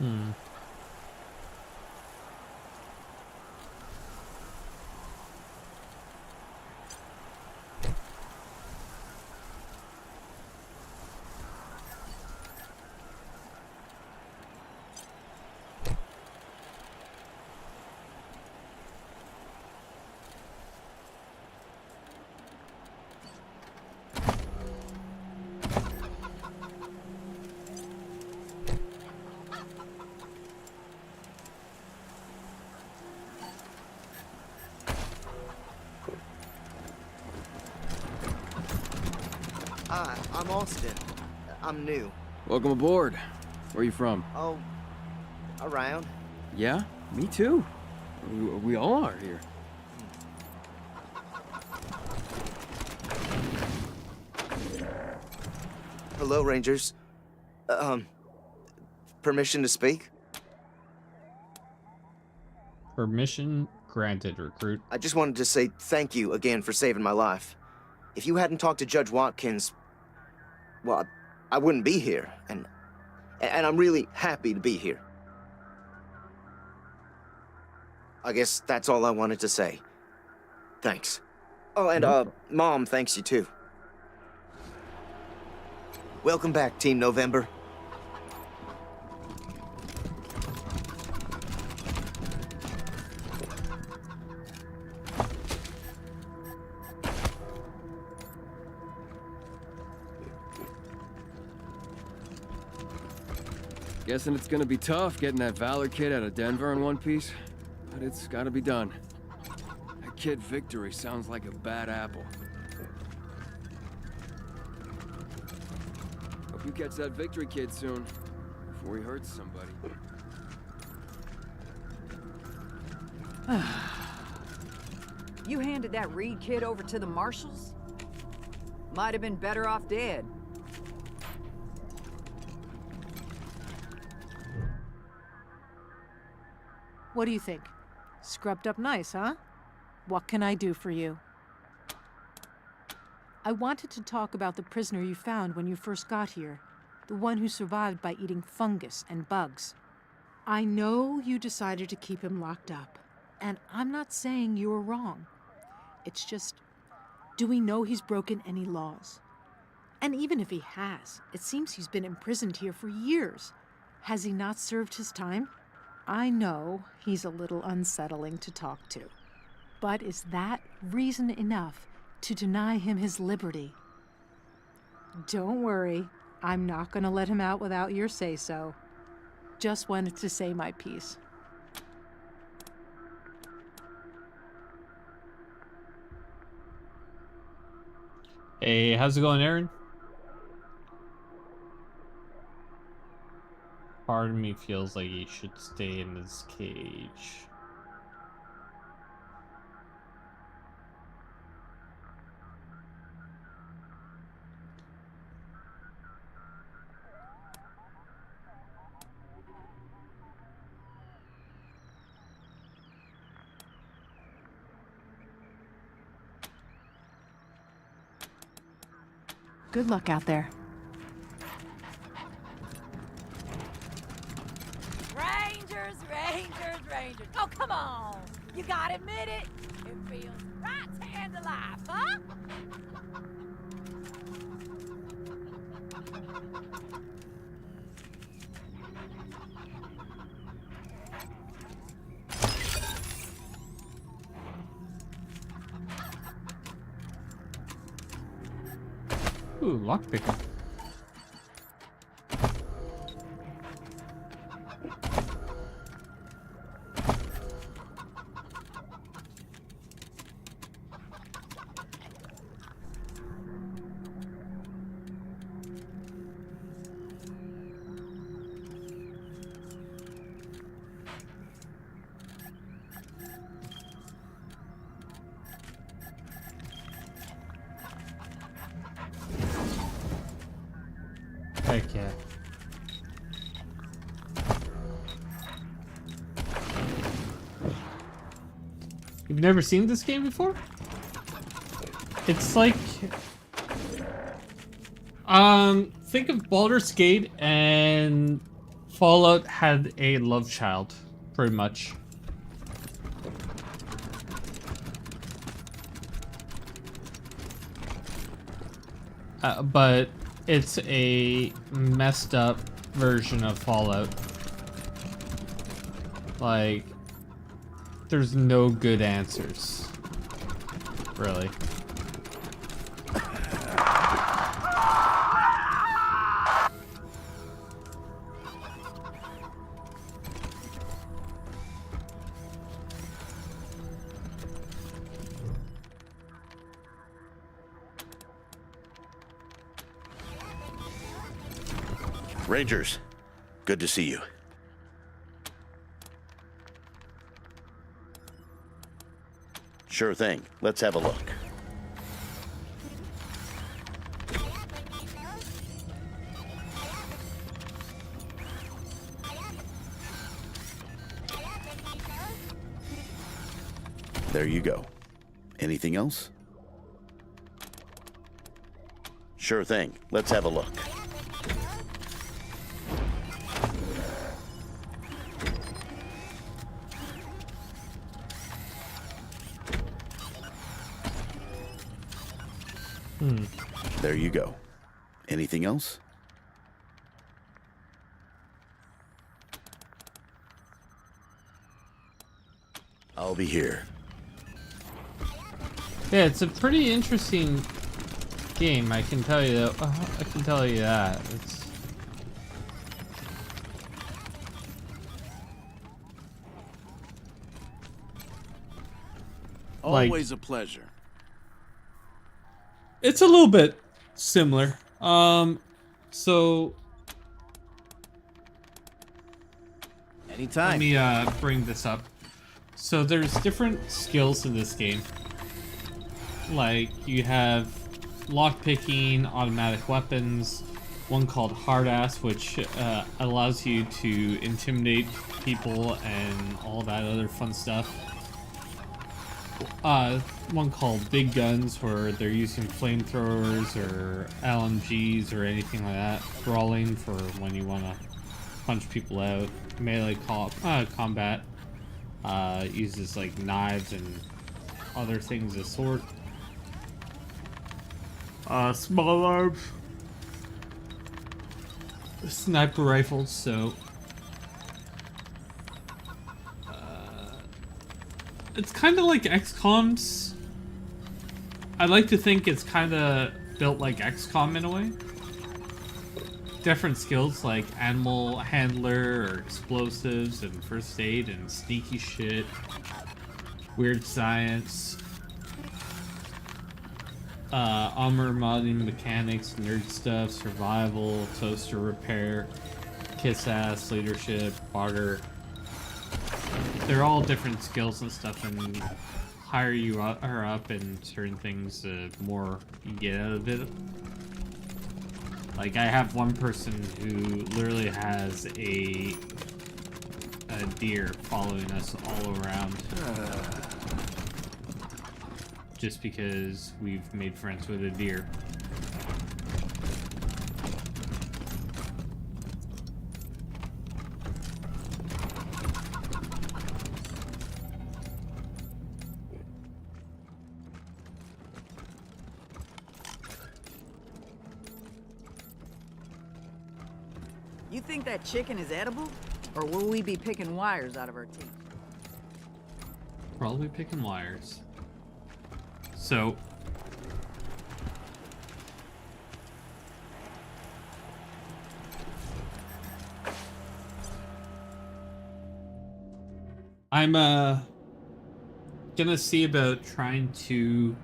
Speaker 9: Hmm.
Speaker 4: Hi, I'm Austin. I'm new.
Speaker 22: Welcome aboard. Where are you from?
Speaker 4: Oh, around.
Speaker 22: Yeah, me too. We all are here.
Speaker 4: Hello, Rangers. Permission to speak?
Speaker 9: Permission granted, recruit.
Speaker 4: I just wanted to say thank you again for saving my life. If you hadn't talked to Judge Watkins, well, I wouldn't be here, and I'm really happy to be here. I guess that's all I wanted to say. Thanks. Oh, and, Mom thanks you, too. Welcome back, Team November.
Speaker 22: Guessing it's gonna be tough getting that Valor kid out of Denver in one piece, but it's gotta be done. That kid Victory sounds like a bad apple. Hope you catch that Victory kid soon, before he hurts somebody.
Speaker 2: You handed that Reed kid over to the marshals? Might have been better off dead.
Speaker 21: What do you think? Scrubbed up nice, huh? What can I do for you? I wanted to talk about the prisoner you found when you first got here. The one who survived by eating fungus and bugs. I know you decided to keep him locked up, and I'm not saying you were wrong. It's just, do we know he's broken any laws? And even if he has, it seems he's been imprisoned here for years. Has he not served his time? I know he's a little unsettling to talk to, but is that reason enough to deny him his liberty? Don't worry, I'm not going to let him out without your say-so. Just wanted to say my piece.
Speaker 9: Hey, how's it going, Aaron? Part of me feels like he should stay in his cage.
Speaker 21: Good luck out there.
Speaker 8: Rangers, Rangers, Rangers. Oh, come on. You gotta admit it. It feels right to end the life, huh?
Speaker 9: Ooh, lockpicking. Heck yeah. You've never seen this game before? It's like... think of Baldur's Gate and Fallout had a love child, pretty much. But it's a messed up version of Fallout. Like, there's no good answers, really.
Speaker 19: Rangers, good to see you. Sure thing. Let's have a look. There you go. Anything else? Sure thing. Let's have a look. There you go. Anything else? I'll be here.
Speaker 9: Yeah, it's a pretty interesting game. I can tell you that. I can tell you that. It's
Speaker 3: Always a pleasure.
Speaker 1: It's a little bit similar. So
Speaker 18: Anytime.
Speaker 1: let me bring this up. So there's different skills in this game. Like you have lockpicking, automatic weapons, one called hard ass, which allows you to intimidate people and all that other fun stuff. One called big guns, where they're using flamethrowers or LMGs or anything like that. Brawling, for when you want to punch people out. Melee combat uses like knives and other things of sort. Small arms, sniper rifles. So it's kind of like XCOM's. I like to think it's kind of built like XCOM in a way. Different skills like animal handler or explosives and first aid and sneaky shit, weird science, armor modding mechanics, nerd stuff, survival, toaster repair, kiss ass, leadership, barter. They're all different skills and stuff, and higher you are up in certain things, the more you get out of it. Like, I have one person who literally has a deer following us all around. Just because we've made friends with a deer.
Speaker 2: You think that chicken is edible? Or will we be picking wires out of our teeth?
Speaker 1: Probably picking wires. So I'm gonna see about trying to,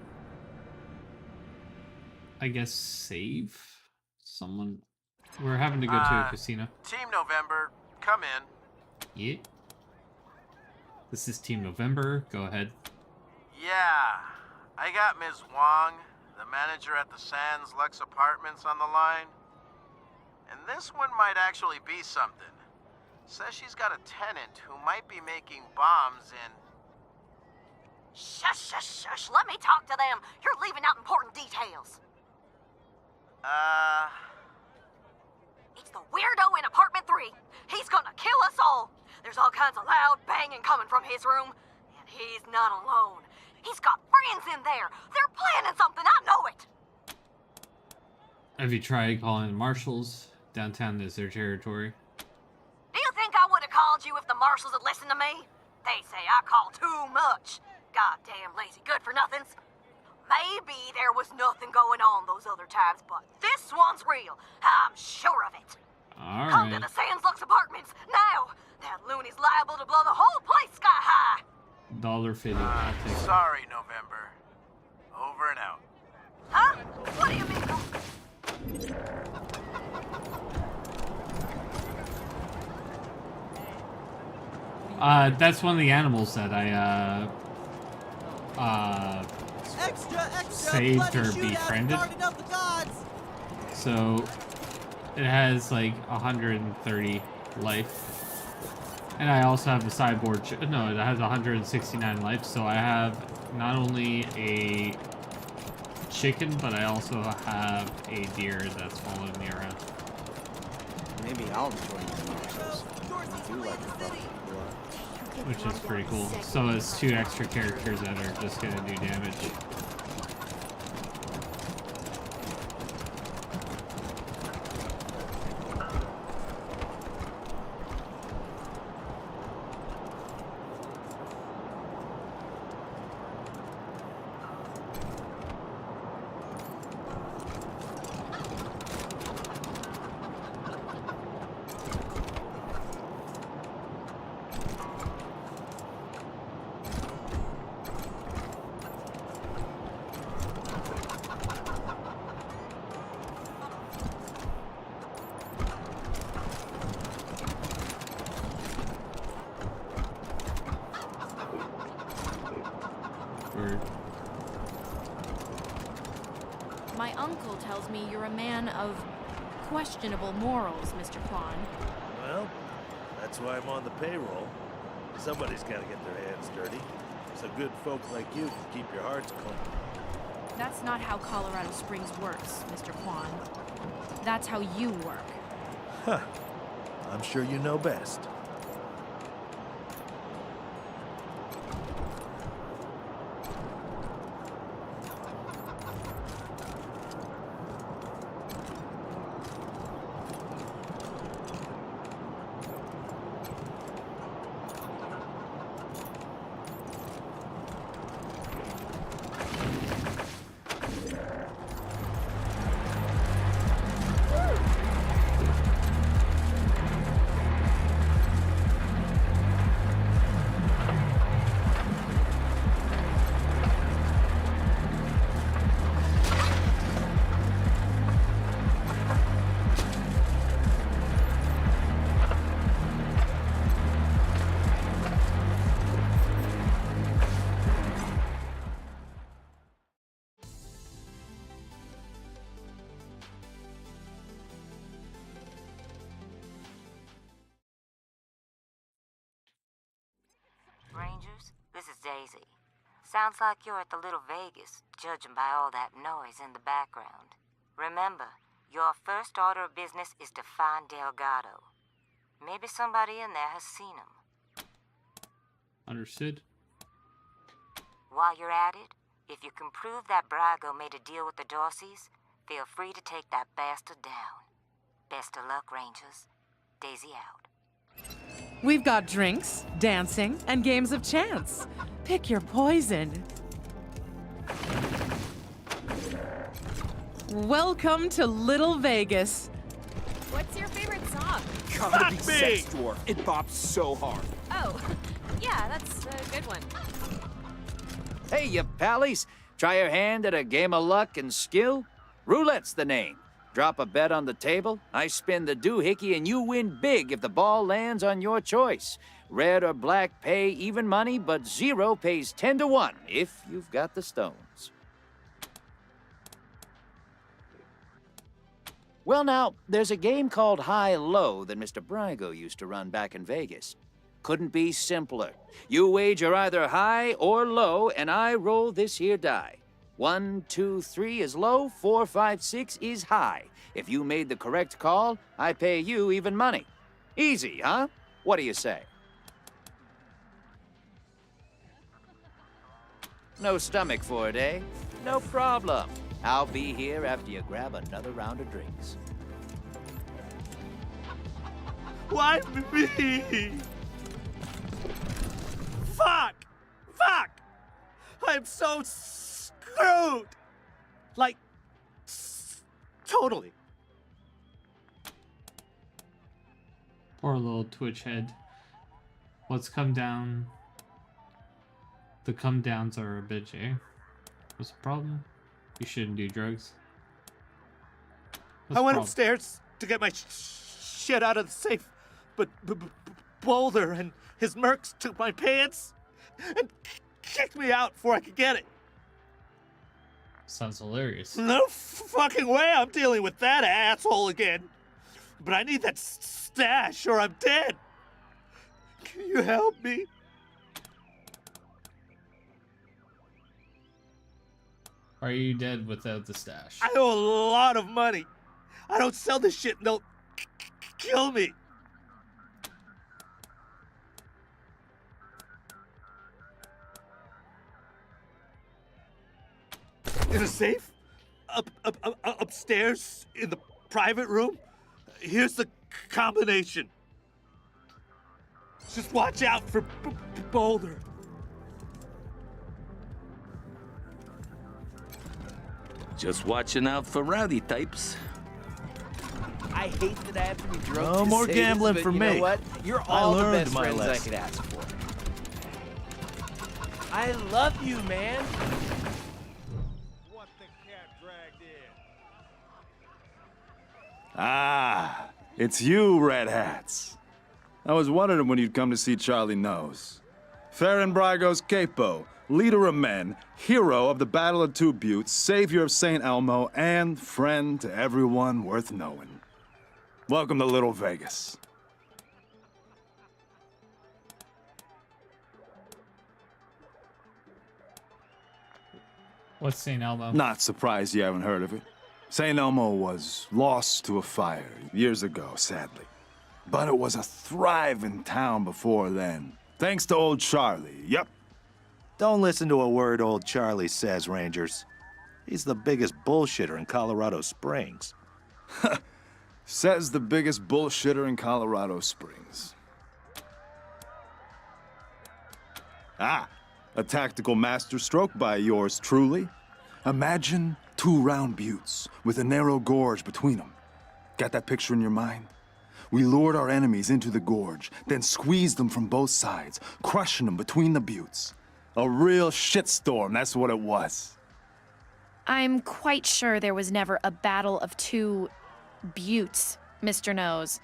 Speaker 1: I guess, save someone. We're having to go to a casino.
Speaker 6: Team November, come in.
Speaker 1: Yeah. This is Team November. Go ahead.
Speaker 6: Yeah, I got Ms. Wong, the manager at the Sands Lux Apartments, on the line. And this one might actually be something. Says she's got a tenant who might be making bombs in...
Speaker 13: Shush, shush, shush. Let me talk to them. You're leaving out important details. It's the weirdo in apartment 3. He's gonna kill us all. There's all kinds of loud banging coming from his room. And he's not alone. He's got friends in there. They're planning something. I know it.
Speaker 1: Have you tried calling the marshals? Downtown is their territory.
Speaker 13: Do you think I would have called you if the marshals had listened to me? They say I call too much. Goddamn lazy good-for-nothings. Maybe there was nothing going on those other times, but this one's real. I'm sure of it.
Speaker 1: All
Speaker 13: Come to
Speaker 1: right.
Speaker 13: the Sands Lux Apartments now. That loony's liable to blow the whole place sky high.
Speaker 1: $1.50. I'll take it.
Speaker 6: Sorry, November. Over and out.
Speaker 13: Huh? What do you mean?
Speaker 1: That's one of the animals that I saved or befriended. So it has like 130 life. And I also have a sideboard, no, it has 169 life, so I have not only a chicken, but I also have a deer that's following me around.
Speaker 12: Maybe I'll join the marshals. I do like the puppy a lot.
Speaker 1: Which is pretty cool. So it's 2 extra characters that are just gonna do damage.
Speaker 9: murdered.
Speaker 7: My uncle tells me you're a man of questionable morals, Mr. Kwan.
Speaker 11: Well, that's why I'm on the payroll. Somebody's got to get their hands dirty. So good folk like you can keep your hearts clean.
Speaker 7: That's not how Colorado Springs works, Mr. Kwan. That's how you work.
Speaker 11: Huh. I'm sure you know best.
Speaker 20: Rangers, this is Daisy. Sounds like you're at the Little Vegas, judging by all that noise in the background. Remember, your first order of business is to find Delgado. Maybe somebody in there has seen him.
Speaker 9: Understood.
Speaker 20: While you're at it, if you can prove that Brago made a deal with the Dorseys, feel free to take that bastard down. Best of luck, Rangers. Daisy out.
Speaker 15: We've got drinks, dancing, and games of chance. Pick your poison. Welcome to Little Vegas.
Speaker 16: What's your favorite song?
Speaker 3: Gotta be Sex Dwarf. It bops so hard.
Speaker 16: Oh, yeah, that's a good one.
Speaker 17: Hey, you pallies. Try your hand at a game of luck and skill? Roulette's the name. Drop a bet on the table, I spin the doohickey, and you win big if the ball lands on your choice. Red or black pay even money, but zero pays 10 to 1 if you've got the stones. Well, now, there's a game called High-Low that Mr. Brago used to run back in Vegas. Couldn't be simpler. You wager either high or low, and I roll this here die. 1, 2, 3 is low, 4, 5, 6 is high. If you made the correct call, I pay you even money. Easy, huh? What do you say? No stomach for it, eh? No problem. I'll be here after you grab another round of drinks.
Speaker 5: Why me? Fuck! Fuck! I'm so screwed! Like, totally.
Speaker 9: Poor little Twitch head. What's come down? The come downs are a bitch, eh? What's the problem? You shouldn't do drugs.
Speaker 5: I went upstairs to get my shit out of the safe, but Boulder and his mercs took my pants and kicked me out before I could get it.
Speaker 9: Sounds hilarious.
Speaker 5: No fucking way I'm dealing with that asshole again. But I need that stash or I'm dead. Can you help me?
Speaker 9: Are you dead without the stash?
Speaker 5: I owe a lot of money. I don't sell this shit and they'll kill me. In a safe? Upstairs in the private room? Here's the combination. Just watch out for Boulder.
Speaker 23: Just watching out for rowdy types.
Speaker 17: I hate that I have to be drunk
Speaker 11: No
Speaker 17: to
Speaker 11: more
Speaker 17: say
Speaker 11: gambling
Speaker 17: this,
Speaker 11: for
Speaker 17: but you
Speaker 11: me.
Speaker 17: know what? You're
Speaker 11: I
Speaker 17: all the
Speaker 11: learned
Speaker 17: best
Speaker 11: my
Speaker 17: friends I
Speaker 11: lesson.
Speaker 17: could ask for. I love you, man.
Speaker 24: Ah, it's you, Red Hats. I was wondering when you'd come to see Charlie Nose. Farron Brago's capo, leader of men, hero of the Battle of Two Buttes, savior of St. Elmo, and friend to everyone worth knowing. Welcome to Little Vegas.
Speaker 1: What's St. Elmo?
Speaker 24: Not surprised you haven't heard of it. St. Elmo was lost to a fire years ago, sadly. But it was a thriving town before then. Thanks to old Charlie, yep.
Speaker 5: Don't listen to a word old Charlie says, Rangers. He's the biggest bullshitter in Colorado Springs.
Speaker 24: Says the biggest bullshitter in Colorado Springs. Ah, a tactical masterstroke by yours truly. Imagine 2 round buttes with a narrow gorge between them. Got that picture in your mind? We lured our enemies into the gorge, then squeezed them from both sides, crushing them between the buttes. A real shitstorm, that's what it was.
Speaker 7: I'm quite sure there was never a battle of 2 buttes, Mr. Nose.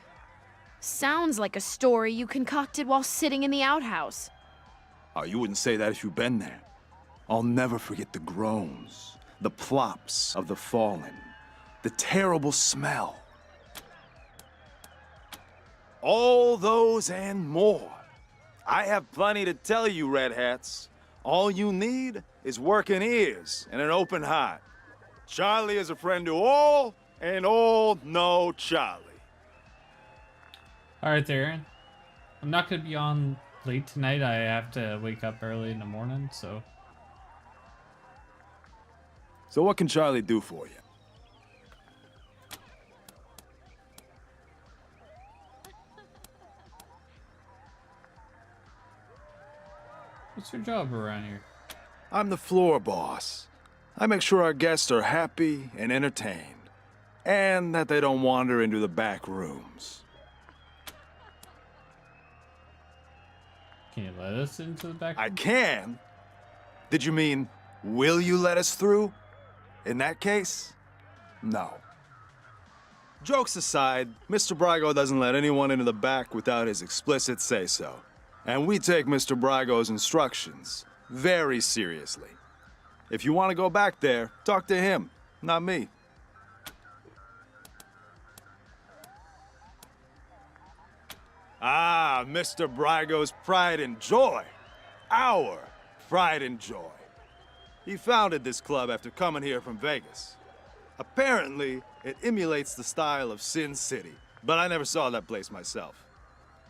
Speaker 7: Sounds like a story you concocted while sitting in the outhouse.
Speaker 24: Oh, you wouldn't say that if you'd been there. I'll never forget the groans, the plops of the fallen, the terrible smell. All those and more. I have plenty to tell you, Red Hats. All you need is working ears and an open heart. Charlie is a friend to all, and all know Charlie.
Speaker 1: All right, there, Aaron. I'm not going to be on late tonight. I have to wake up early in the morning, so...
Speaker 24: So what can Charlie do for you?
Speaker 1: What's your job around here?
Speaker 24: I'm the floor boss. I make sure our guests are happy and entertained, and that they don't wander into the back rooms.
Speaker 1: Can you let us into the back?
Speaker 24: I can? Did you mean, will you let us through? In that case, no. Jokes aside, Mr. Brago doesn't let anyone into the back without his explicit say-so. And we take Mr. Brago's instructions very seriously. If you want to go back there, talk to him, not me. Ah, Mr. Brago's pride and joy. Our pride and joy. He founded this club after coming here from Vegas. Apparently, it emulates the style of Sin City, but I never saw that place myself.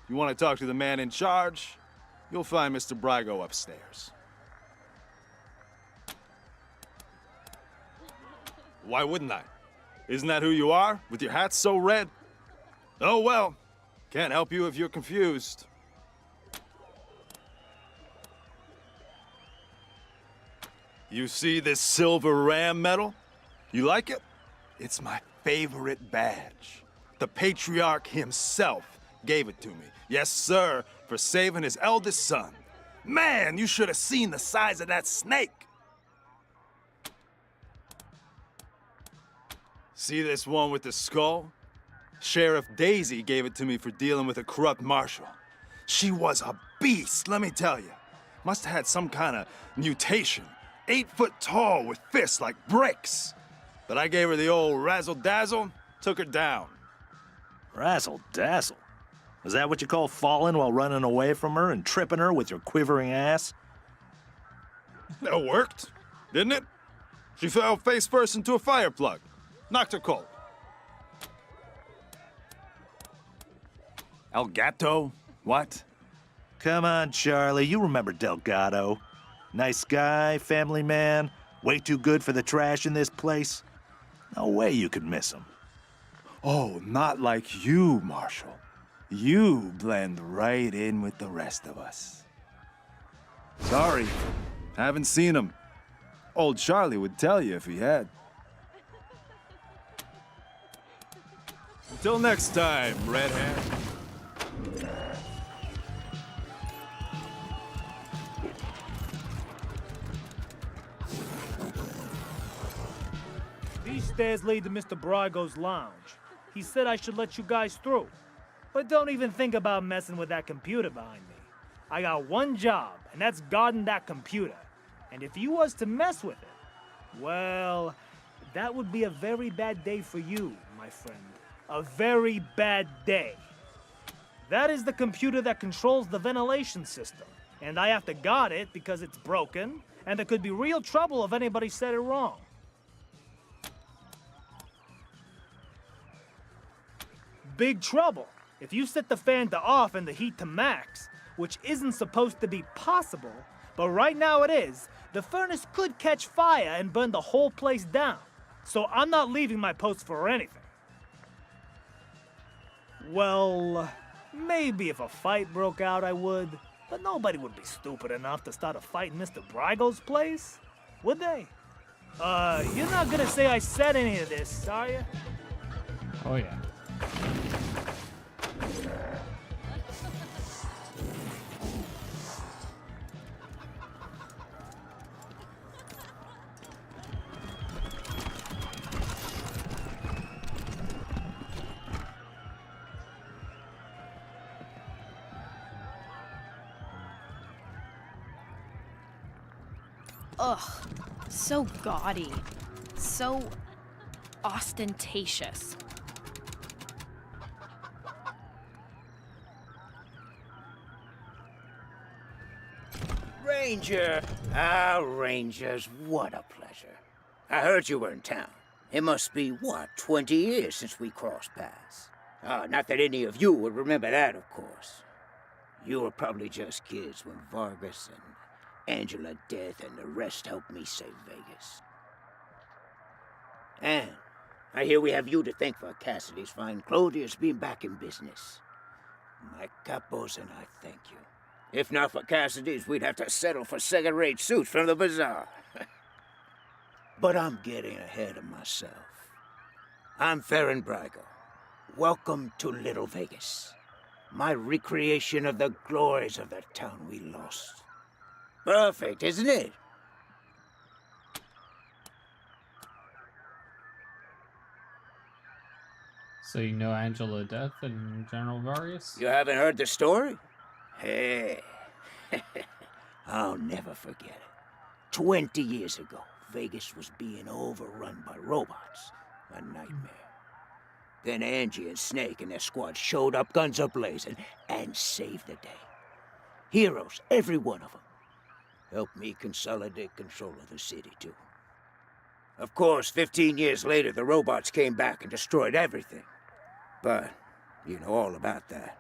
Speaker 24: If you want to talk to the man in charge, you'll find Mr. Brago upstairs. Why wouldn't I? Isn't that who you are, with your hat so red? Oh well, can't help you if you're confused. You see this silver ram medal? You like it? It's my favorite badge. The Patriarch himself gave it to me. Yes, sir, for saving his eldest son. Man, you should have seen the size of that snake. See this one with the skull? Sheriff Daisy gave it to me for dealing with a corrupt marshal. She was a beast, let me tell you. Must have had some kind of mutation. 8 foot tall with fists like bricks. But I gave her the old razzle-dazzle, took her down.
Speaker 5: Razzle-dazzle? Is that what you call falling while running away from her and tripping her with your quivering ass?
Speaker 24: That worked, didn't it? She fell face first into a fire plug. Knocked her cold. El Gato? What?
Speaker 5: Come on, Charlie, you remember Delgado. Nice guy, family man, way too good for the trash in this place. No way you could miss him.
Speaker 24: Oh, not like you, Marshal. You blend right in with the rest of us. Sorry, haven't seen him. Old Charlie would tell you if he had. Until next time, Red Hat.
Speaker 4: These stairs lead to Mr. Brago's lounge. He said I should let you guys through. But don't even think about messing with that computer behind me. I got one job, and that's guarding that computer. And if you was to mess with it, well, that would be a very bad day for you, my friend. A very bad day. That is the computer that controls the ventilation system. And I have to guard it because it's broken, and there could be real trouble if anybody said it wrong. Big trouble. If you set the fan to off and the heat to max, which isn't supposed to be possible, but right now it is, the furnace could catch fire and burn the whole place down. So I'm not leaving my post for anything. Well, maybe if a fight broke out I would, but nobody would be stupid enough to start a fight in Mr. Brygo's place, would they? You're not gonna say I said any of this, are you?
Speaker 1: Oh yeah.
Speaker 7: Ugh, so gaudy, so ostentatious.
Speaker 17: Ranger! Ah, Rangers, what a pleasure. I heard you were in town. It must be, what, 20 years since we crossed paths? Not that any of you would remember that, of course. You were probably just kids when Vargas and Angela Death and the rest helped me save Vegas. And I hear we have you to thank for Cassidy's fine Claudius being back in business. My capos and I thank you. If not for Cassidy's, we'd have to settle for second-rate suits from the bazaar. But I'm getting ahead of myself. I'm Farron Brygo. Welcome to Little Vegas. My recreation of the glories of the town we lost. Perfect, isn't it?
Speaker 1: So you know Angela Death and General Vargas?
Speaker 17: You haven't heard the story? Hey, I'll never forget it. 20 years ago, Vegas was being overrun by robots. A nightmare. Then Angie and Snake and their squad showed up, guns a-blazing, and saved the day. Heroes, every one of them. Helped me consolidate control of the city, too. Of course, 15 years later, the robots came back and destroyed everything. But you know all about that.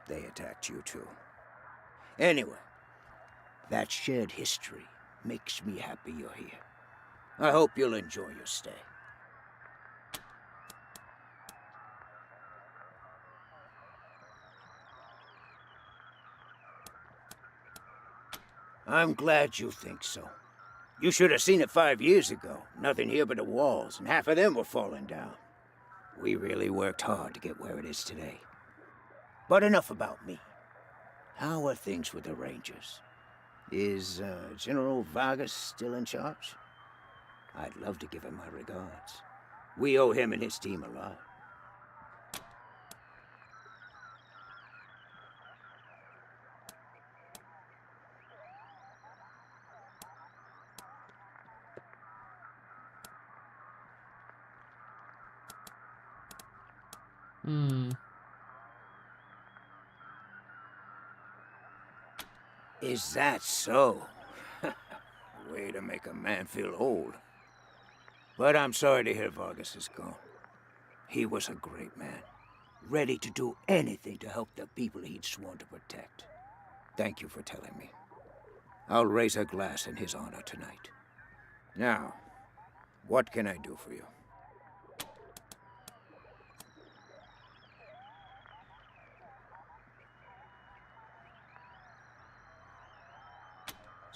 Speaker 17: They attacked you, too. Anyway, that shared history makes me happy you're here. I hope you'll enjoy your stay. I'm glad you think so. You should have seen it 5 years ago. Nothing here but the walls, and half of them were falling down. We really worked hard to get where it is today. But enough about me. How are things with the Rangers? Is General Vargas still in charge? I'd love to give him my regards. We owe him and his team a lot. Is that so? Way to make a man feel old. But I'm sorry to hear Vargas is gone. He was a great man, ready to do anything to help the people he'd sworn to protect. Thank you for telling me. I'll raise a glass in his honor tonight. Now, what can I do for you?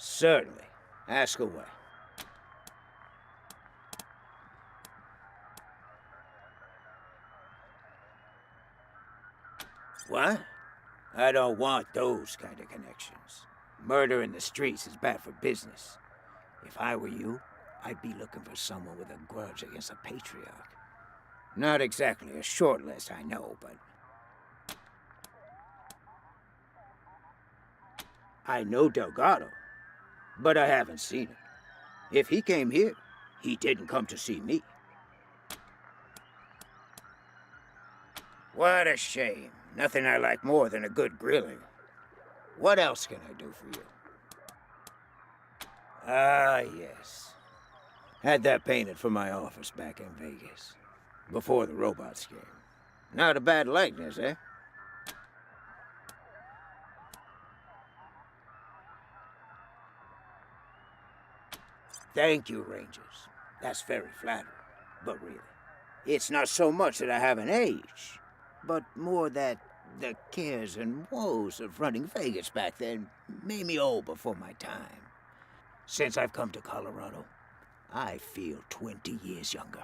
Speaker 17: Certainly. Ask away. What? I don't want those kind of connections. Murder in the streets is bad for business. If I were you, I'd be looking for someone with a grudge against a patriarch. Not exactly a short list, I know, but... I know Delgado. but I haven't seen him. If he came here, he didn't come to see me. What a shame. Nothing I like more than a good grilling. What else can I do for you? Ah, yes. Had that painted for my office back in Vegas. Before the robots came. Not a bad likeness, eh? Thank you, Rangers. That's very flattering. But really, it's not so much that I haven't aged, but more that the cares and woes of running Vegas back then made me old before my time. Since I've come to Colorado, I feel 20 years younger.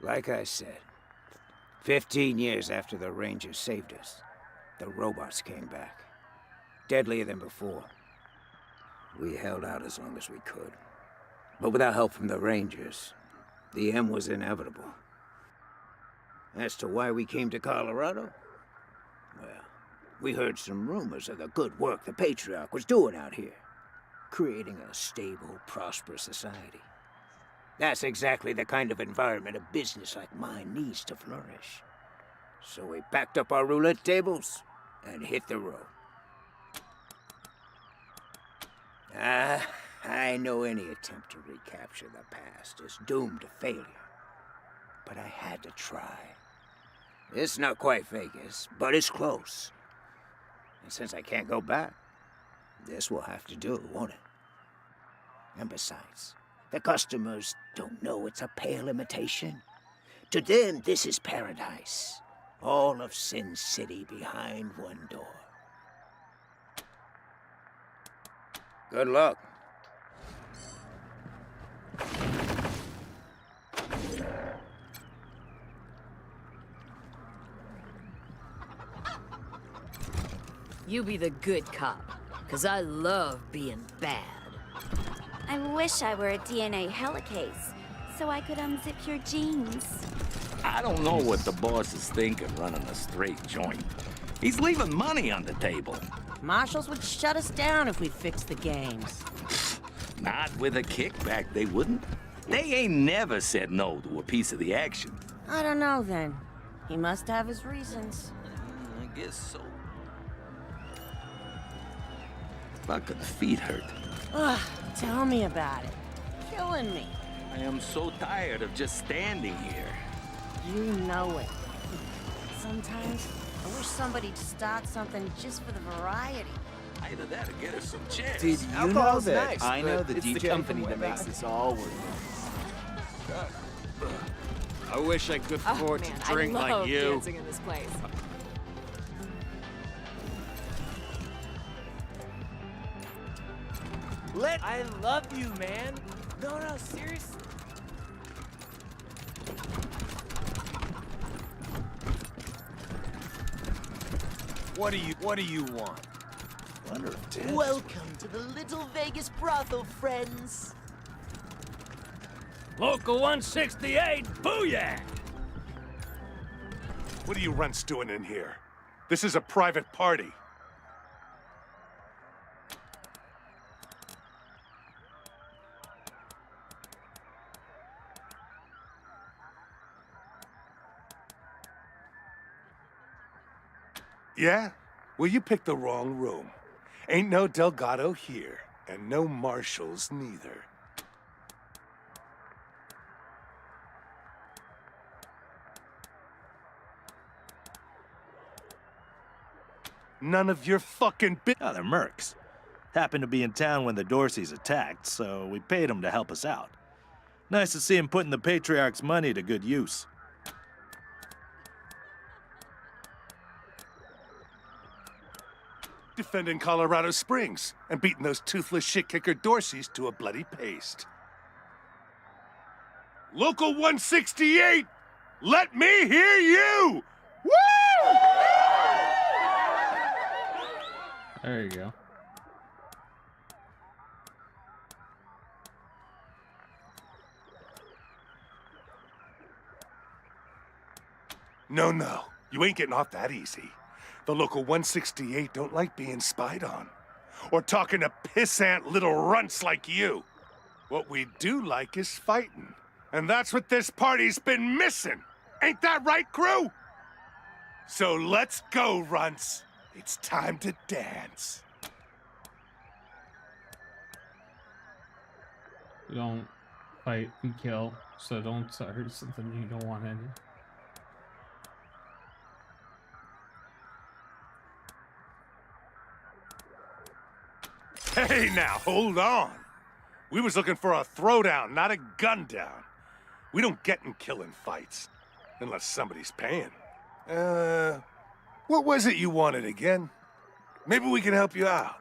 Speaker 17: Like I said, 15 years after the Rangers saved us, the robots came back. Deadlier than before. We held out as long as we could. But without help from the Rangers, the end was inevitable. As to why we came to Colorado? Well, we heard some rumors of the good work the Patriarch was doing out here. Creating a stable, prosperous society. That's exactly the kind of environment a business like mine needs to flourish. So we packed up our roulette tables and hit the road. I know any attempt to recapture the past is doomed to failure. But I had to try. It's not quite Vegas, but it's close. And since I can't go back, this will have to do, won't it? And besides, the customers don't know it's a pale imitation. To them, this is paradise. All of Sin City behind one door. Good luck.
Speaker 10: You be the good cop, 'cause I love being bad.
Speaker 14: I wish I were a DNA helicase, so I could unzip your jeans.
Speaker 23: I don't know what the boss is thinking running a straight joint. He's leaving money on the table.
Speaker 10: Marshals would shut us down if we fixed the games.
Speaker 23: Not with a kickback, they wouldn't. They ain't never said no to a piece of the action.
Speaker 10: I don't know then. He must have his reasons.
Speaker 23: I guess so. Fucking feet hurt.
Speaker 10: Ugh, tell me about it. Killing me.
Speaker 23: I am so tired of just standing here.
Speaker 10: You know it. Sometimes I wish somebody'd start something just for the variety.
Speaker 23: Either that or get us some chairs.
Speaker 12: Did you know
Speaker 21: Alcohol's
Speaker 12: that
Speaker 21: nice,
Speaker 12: I know
Speaker 21: but
Speaker 12: the
Speaker 21: it's the
Speaker 12: DJ
Speaker 21: company
Speaker 12: from
Speaker 21: that
Speaker 12: way
Speaker 21: makes
Speaker 12: back?
Speaker 21: this all worth it. I wish I could afford
Speaker 16: man,
Speaker 21: to drink
Speaker 16: I love
Speaker 21: like you.
Speaker 16: dancing in this place.
Speaker 4: I love you, man. No, seriously.
Speaker 21: What do you want?
Speaker 24: Wonder if Dad...
Speaker 22: Welcome to the Little Vegas brothel, friends.
Speaker 4: Local 168, booyah!
Speaker 25: What are you runts doing in here? This is a private party. Yeah? Well, you picked the wrong room. Ain't no Delgado here, and no marshals neither. None of your fucking
Speaker 26: Oh, they're mercs. Happened to be in town when the Dorseys attacked, so we paid them to help us out. Nice to see him putting the Patriarch's money to good use.
Speaker 25: defending Colorado Springs and beating those toothless shit-kicker Dorseys to a bloody paste. Local 168, let me hear you! Woo!
Speaker 1: There you go.
Speaker 25: No, you ain't getting off that easy. The local 168 don't like being spied on. Or talking to pissant little runts like you. What we do like is fighting. And that's what this party's been missing. Ain't that right, crew? So let's go, runts. It's time to dance.
Speaker 1: We don't fight, we kill. So don't start something you don't want in.
Speaker 25: Hey, now, hold on. We was looking for a throwdown, not a gun down. We don't get in killing fights. Unless somebody's paying. What was it you wanted again? Maybe we can help you out.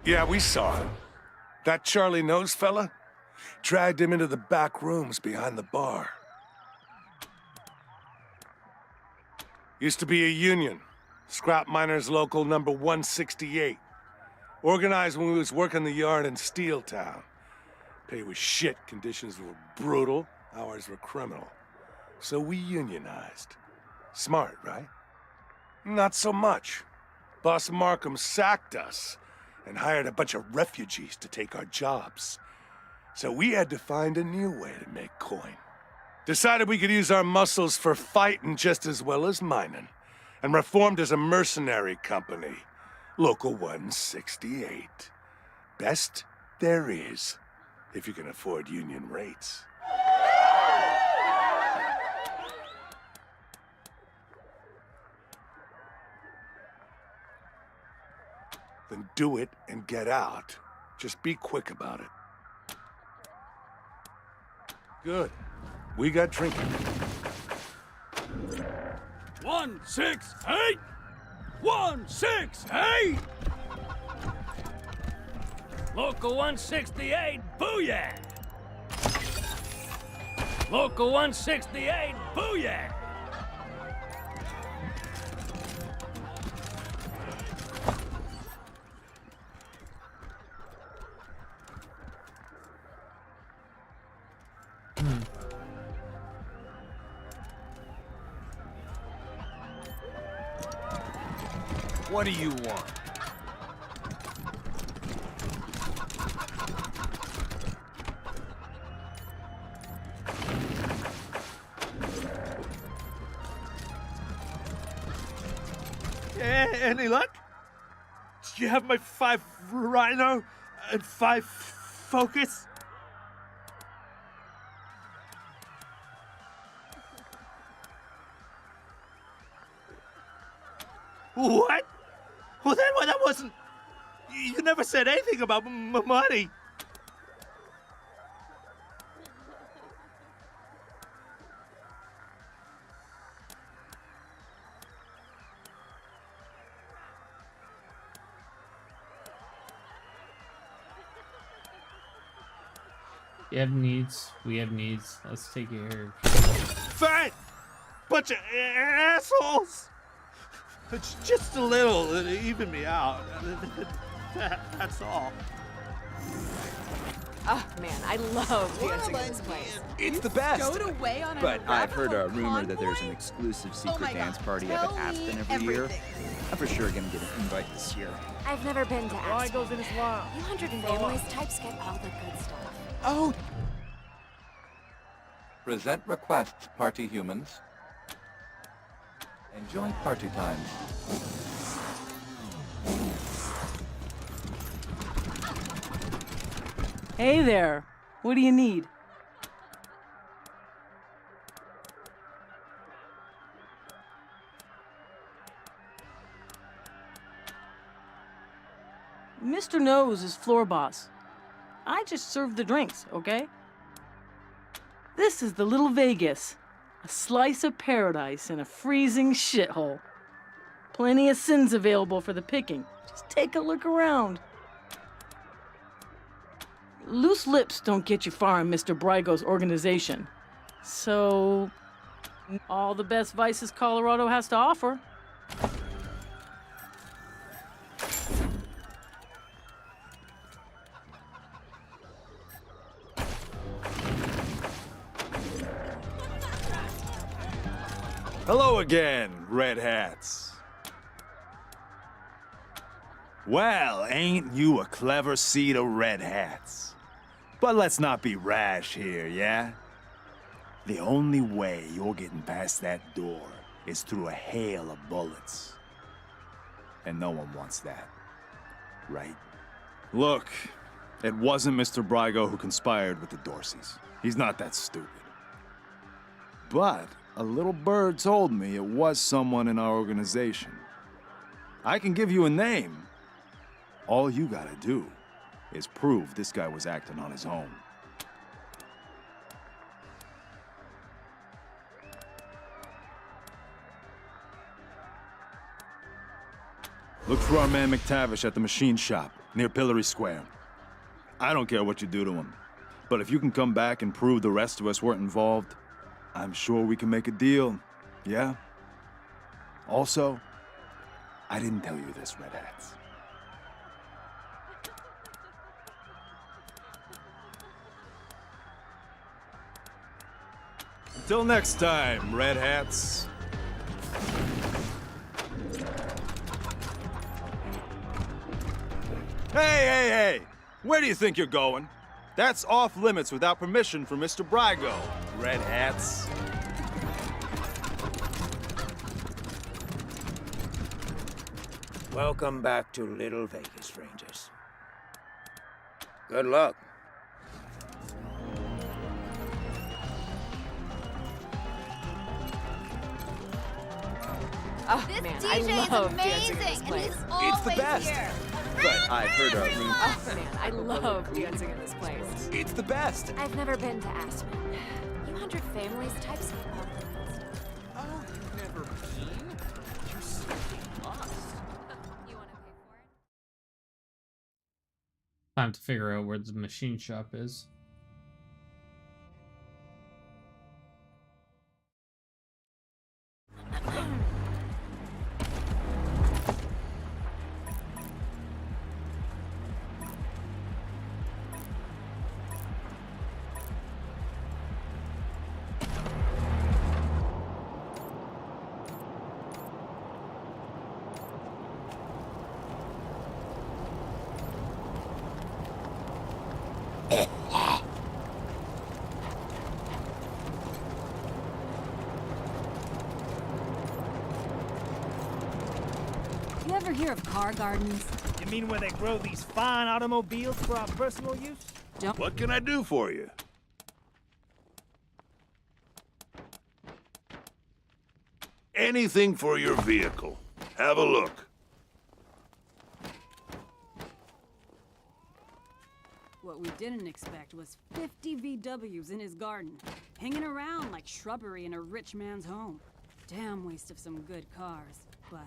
Speaker 25: Yeah, we saw him. That Charlie Nose fella? Dragged him into the back rooms behind the bar. Used to be a union. Scrap Miners Local number 168. Organized when we was working the yard in Steel Town. Pay was shit, conditions were brutal, hours were criminal. So we unionized. Smart, right? Not so much. Boss Markham sacked us and hired a bunch of refugees to take our jobs. So we had to find a new way to make coin. Decided we could use our muscles for fighting just as well as mining, and reformed as a mercenary company. Local 168. Best there is, if you can afford union rates. Then do it and get out. Just be quick about it. Good. We got drinking.
Speaker 3: 168! 168! Local 168, booyah! Local 168, booyah!
Speaker 21: What do you want?
Speaker 5: Any luck? Do you have my 5 Rhino and 5 Focus? What? Well, then that wasn't... You never said anything about money.
Speaker 1: You have needs. We have needs. Let's take care of.
Speaker 5: Fine! Bunch of assholes! It's just a little to even me out. That's all.
Speaker 16: Oh man, I love dancing in this place.
Speaker 12: It's the best.
Speaker 16: Stowed away on
Speaker 12: But
Speaker 16: an
Speaker 12: I've heard a
Speaker 16: Arapaho
Speaker 12: rumor that there's an
Speaker 16: convoy?
Speaker 12: exclusive
Speaker 16: Oh
Speaker 12: secret
Speaker 16: my
Speaker 12: dance
Speaker 16: God,
Speaker 12: party up
Speaker 16: tell
Speaker 12: at Aspen
Speaker 16: me
Speaker 12: every year.
Speaker 16: everything.
Speaker 12: I'm for sure gonna get an invite this year.
Speaker 10: I've never been to Aspen.
Speaker 4: goes in his wild.
Speaker 10: You 100 families types get all the good stuff.
Speaker 12: Oh!
Speaker 2: Present request, party humans. Enjoy party time.
Speaker 15: Hey there. What do you need? Mr. Nose is floor boss. I just serve the drinks, okay? This is the Little Vegas, a slice of paradise in a freezing shithole. Plenty of sins available for the picking. Just take a look around. Loose lips don't get you far in Mr. Brygo's organization. So, all the best vices Colorado has to offer.
Speaker 24: Hello again, Red Hats. Well, ain't you a clever seed of Red Hats? But let's not be rash here, yeah? The only way you're getting past that door is through a hail of bullets. And no one wants that, right? Look, it wasn't Mr. Brygo who conspired with the Dorseys. He's not that stupid. But a little bird told me it was someone in our organization. I can give you a name. All you gotta do is prove this guy was acting on his own. Look for our man McTavish at the machine shop, near Pillory Square. I don't care what you do to him, but if you can come back and prove the rest of us weren't involved, I'm sure we can make a deal, yeah? Also, I didn't tell you this, Red Hats. Until next time, Red Hats. Hey! Where do you think you're going? That's off limits without permission from Mr. Brygo, Red Hats.
Speaker 6: Welcome back to Little Vegas, Rangers. Good luck.
Speaker 16: Oh
Speaker 22: This
Speaker 16: man,
Speaker 22: DJ
Speaker 16: I love
Speaker 22: is
Speaker 16: dancing
Speaker 22: amazing,
Speaker 16: in this
Speaker 22: and
Speaker 16: place.
Speaker 22: he's always
Speaker 24: the best.
Speaker 22: here.
Speaker 24: But I've heard of me.
Speaker 16: Oh man, I love dancing in this place.
Speaker 24: It's the best.
Speaker 16: I've never been to Aspen. You 100 families types of
Speaker 3: Oh, never been. You simply must.
Speaker 16: You want to pay for it?
Speaker 9: Time to figure out where the machine shop is.
Speaker 8: You ever hear of car gardens?
Speaker 4: You mean where they grow these fine automobiles for our personal use?
Speaker 11: What can I do for you? Anything for your vehicle. Have a look.
Speaker 8: What we didn't expect was 50 VWs in his garden, hanging around like shrubbery in a rich man's home. Damn waste of some good cars, but...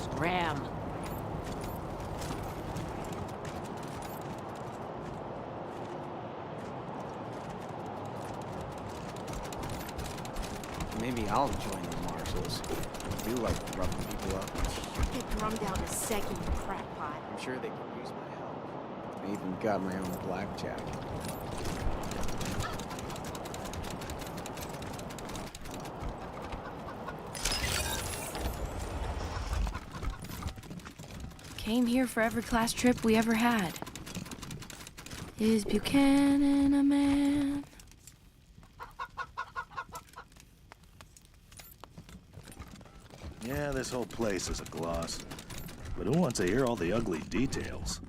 Speaker 15: Scram.
Speaker 12: Maybe I'll join the marshals. I do like roughing people up.
Speaker 7: Get drummed out in a second, you crackpot.
Speaker 12: I'm sure they could use my help. I even got my own blackjack.
Speaker 13: Came here for every class trip we ever had. Is Buchanan a man?
Speaker 11: Yeah, this whole place is a gloss. But who wants to hear all the ugly details?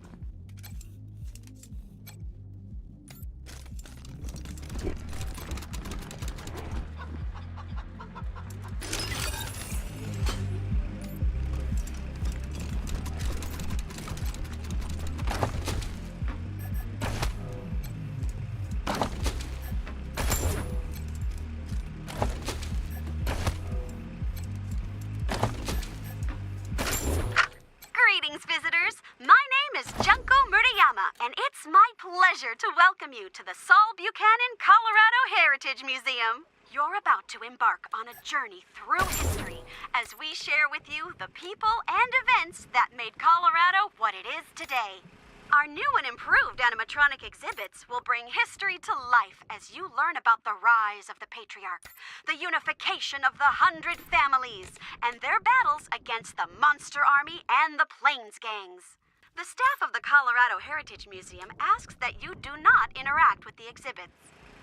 Speaker 18: Greetings, visitors. My name is Junko Murayama, and it's my pleasure to welcome you to the Saul Buchanan, Colorado Heritage Museum. You're about to embark on a journey through history as we share with you the people and events that made Colorado what it is today. Our new and improved animatronic exhibits will bring history to life as you learn about the rise of the Patriarch, the unification of the 100 families, and their battles against the Monster Army and the Plains Gangs. The staff of the Colorado Heritage Museum asks that you do not interact with the exhibits.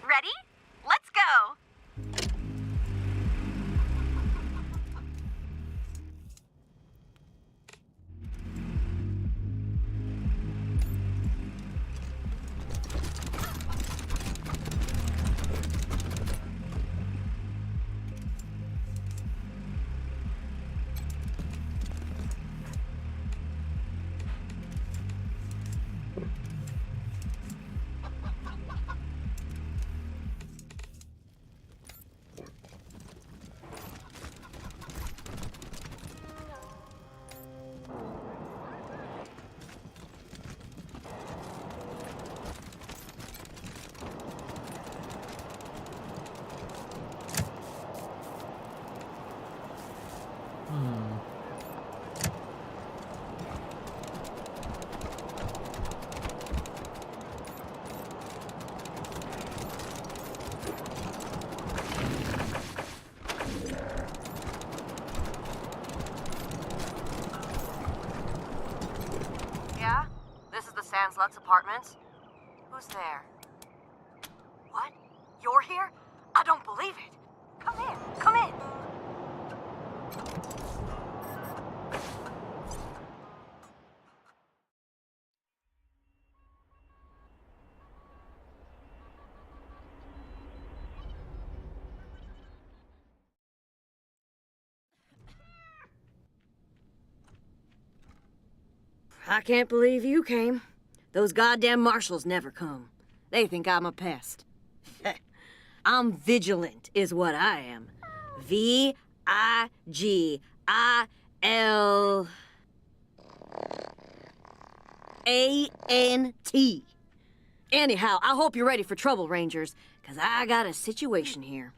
Speaker 18: Ready? Let's go!
Speaker 10: Yeah? This is the Sans Lux Apartments? Who's there? What? You're here? I don't believe it. Come in, come in.
Speaker 14: I can't believe you came. Those goddamn marshals never come. They think I'm a pest. I'm vigilant, is what I am. V-I-G-I-L-A-N-T. Anyhow, I hope you're ready for trouble, Rangers, because I got a situation here.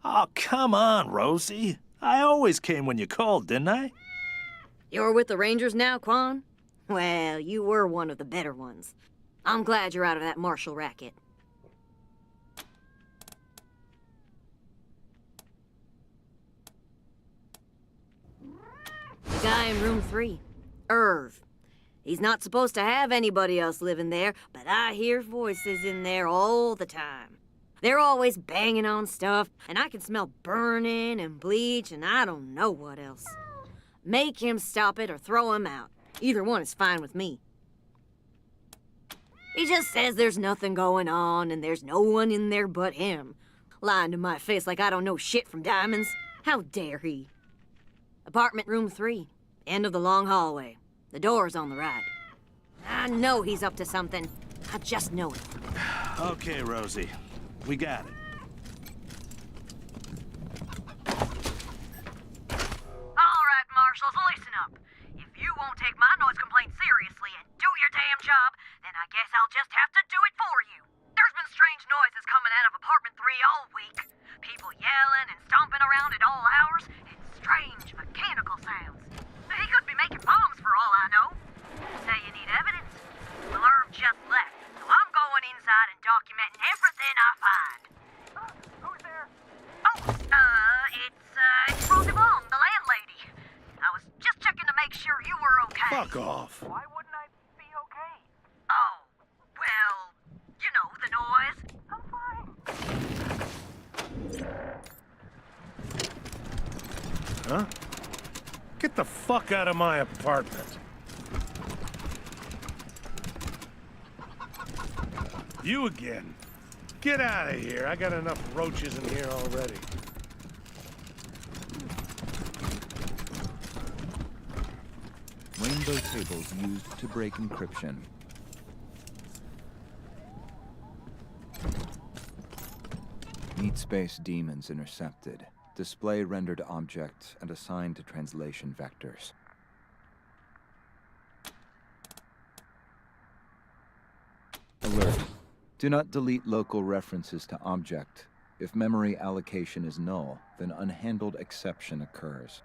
Speaker 11: Oh, come on, Rosie. I always came when you called, didn't I?
Speaker 14: You're with the Rangers now, Quan? Well, you were one of the better ones. I'm glad you're out of that marshal racket. The guy in room 3, Irv. He's not supposed to have anybody else living there, but I hear voices in there all the time. They're always banging on stuff, and I can smell burning and bleach and I don't know what else. Make him stop it or throw him out. Either one is fine with me. He just says there's nothing going on and there's no one in there but him. Lying to my face like I don't know shit from diamonds. How dare he? Apartment room 3, end of the long hallway. The door's on the right. I know he's up to something. I just know it.
Speaker 11: Okay, Rosie. We got it.
Speaker 10: All right, marshals, listen up. If you won't take my noise complaint seriously and do your damn job, then I guess I'll just have to do it for you. There's been strange noises coming out of apartment 3 all week. People yelling and stomping around at all hours, and strange mechanical sounds. He could be making bombs for all I know. Say you need evidence? Well, Irv just left, so I'm going inside and documenting everything I find. Who's there? Oh, it's Rosie Wong, the landlady. I was just checking to make sure you were okay.
Speaker 25: Fuck off.
Speaker 10: Why wouldn't I be okay? Oh, well, you know, the noise. I'm fine.
Speaker 25: Huh? Get the fuck out of my apartment. You again. Get out of here. I got enough roaches in here already.
Speaker 17: Rainbow tables used to break encryption. Need space demons intercepted. Display rendered object and assigned to translation vectors. Alert. Do not delete local references to object. If memory allocation is null, then unhandled exception occurs.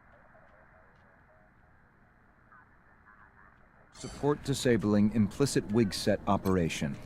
Speaker 17: Support disabling implicit wig set operation.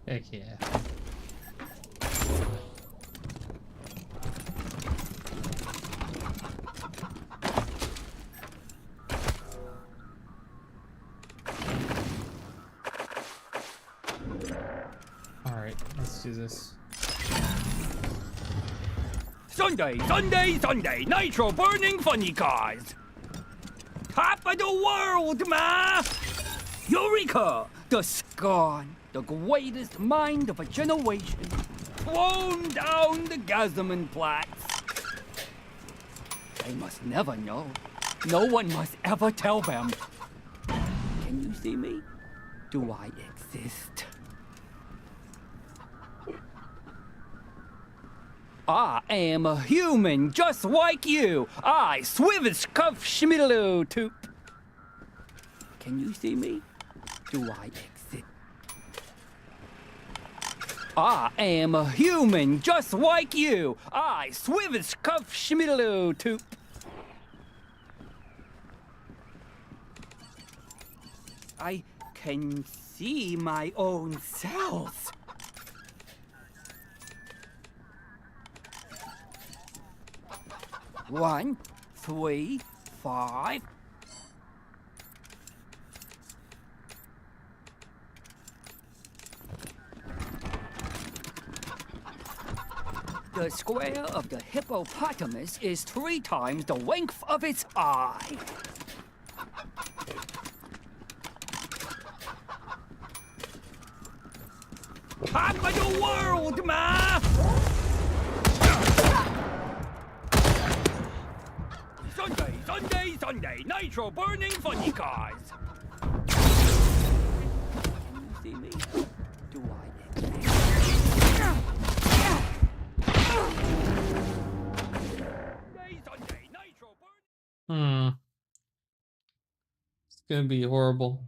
Speaker 9: Heck yeah. Alright, let's do this.
Speaker 1: Sunday, Sunday, Sunday, nitro burning funny cars. Top of the world, ma! Eureka! The scorn, the greatest mind of a generation, thrown down the Gazaman Platts. They must never know. No one must ever tell them. Can you see me? Do I exist? I am a human just like you. I swivish cuff schmiddle toot. Can you see me? Do I exist? I am a human just like you. I swivish cuff schmiddle toot. I can see my own cells. One, 3, 5. The square of the hippopotamus is 3 times the length of its eye. Top of the world, ma! Sunday, Sunday, Sunday, nitro burning funny cars. Can you see me? Do I exist? Sunday, nitro burning.
Speaker 9: It's gonna be horrible.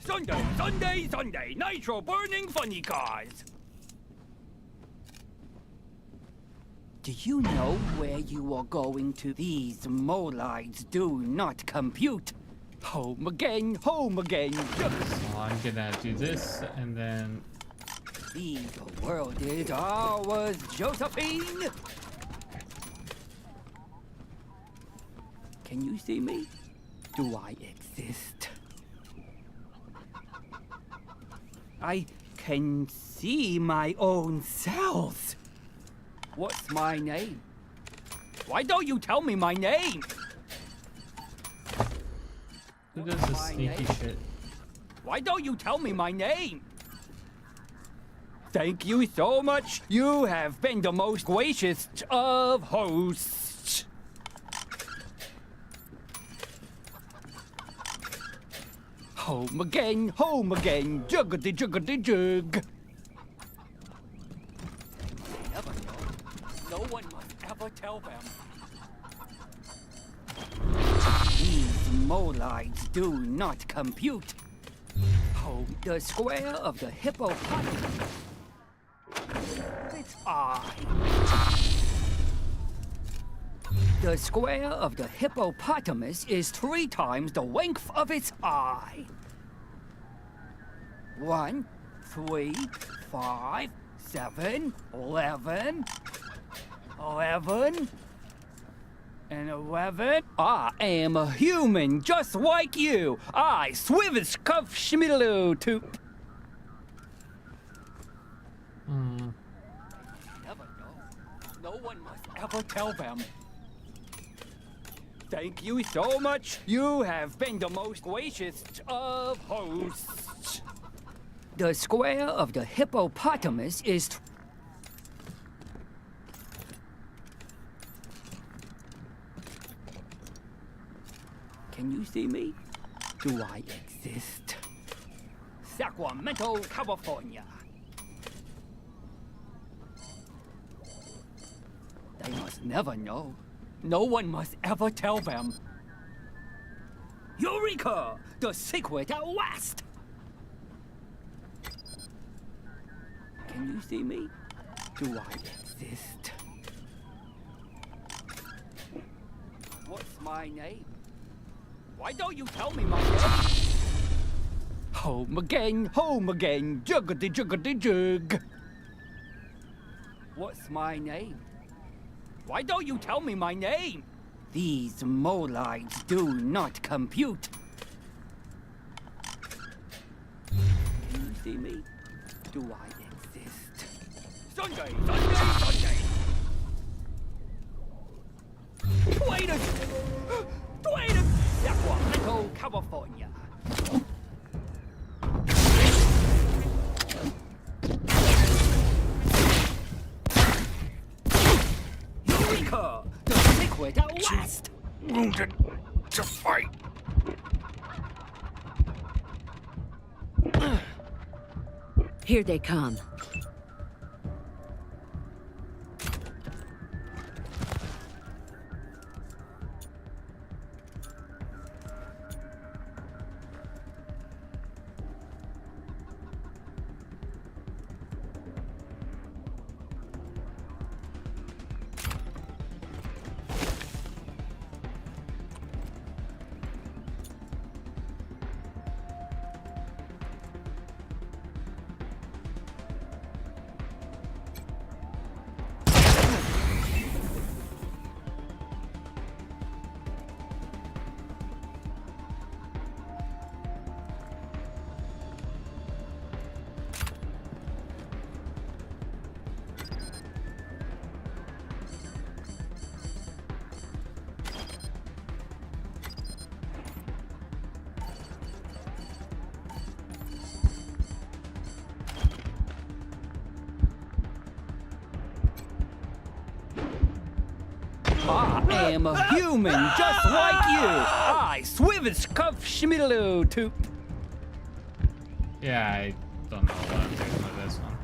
Speaker 1: Sunday, Sunday, Sunday, nitro burning funny cars. Do you know where you are going to? These molides do not compute. Home again, home again.
Speaker 9: So I'm gonna do this and then.
Speaker 1: The world is ours, Josephine. Can you see me? Do I exist? I can see my own cells. What's my name? Why don't you tell me my name?
Speaker 9: Who does this sneaky shit?
Speaker 1: Why don't you tell me my name? Thank you so much. You have been the most gracious of hosts. Home again, juggity juggity jug. They never know. No one must ever tell them. These molehides do not compute. The square of the hippopotamus. Its eye. The square of the hippopotamus is 3 times the length of its eye. 1, 3, 5, 7, 11, 11, and 11. I am a human just like you. I swivish cuff schmiddle to. Never know. No one must ever tell them. Thank you so much. You have been the most gracious of hosts. The square of the hippopotamus is. Can you see me? Do I exist? Sacramento, California. They must never know. No one must ever tell them. Eureka! The secret at last! Can you see me? Do I exist? What's my name? Why don't you tell me my name? Home again, juggity juggity jug. What's my name? Why don't you tell me my name? These molehides do not compute. Can you see me? Do I exist? Sunday, Sunday, Sunday! Wait a... Sacramento, California. Eureka! The secret at last!
Speaker 6: Wounded to fight.
Speaker 14: Here they come.
Speaker 1: I am a human just like you. I swivish cuff schmiddle to.
Speaker 9: Yeah, I don't know what I'm doing with this one.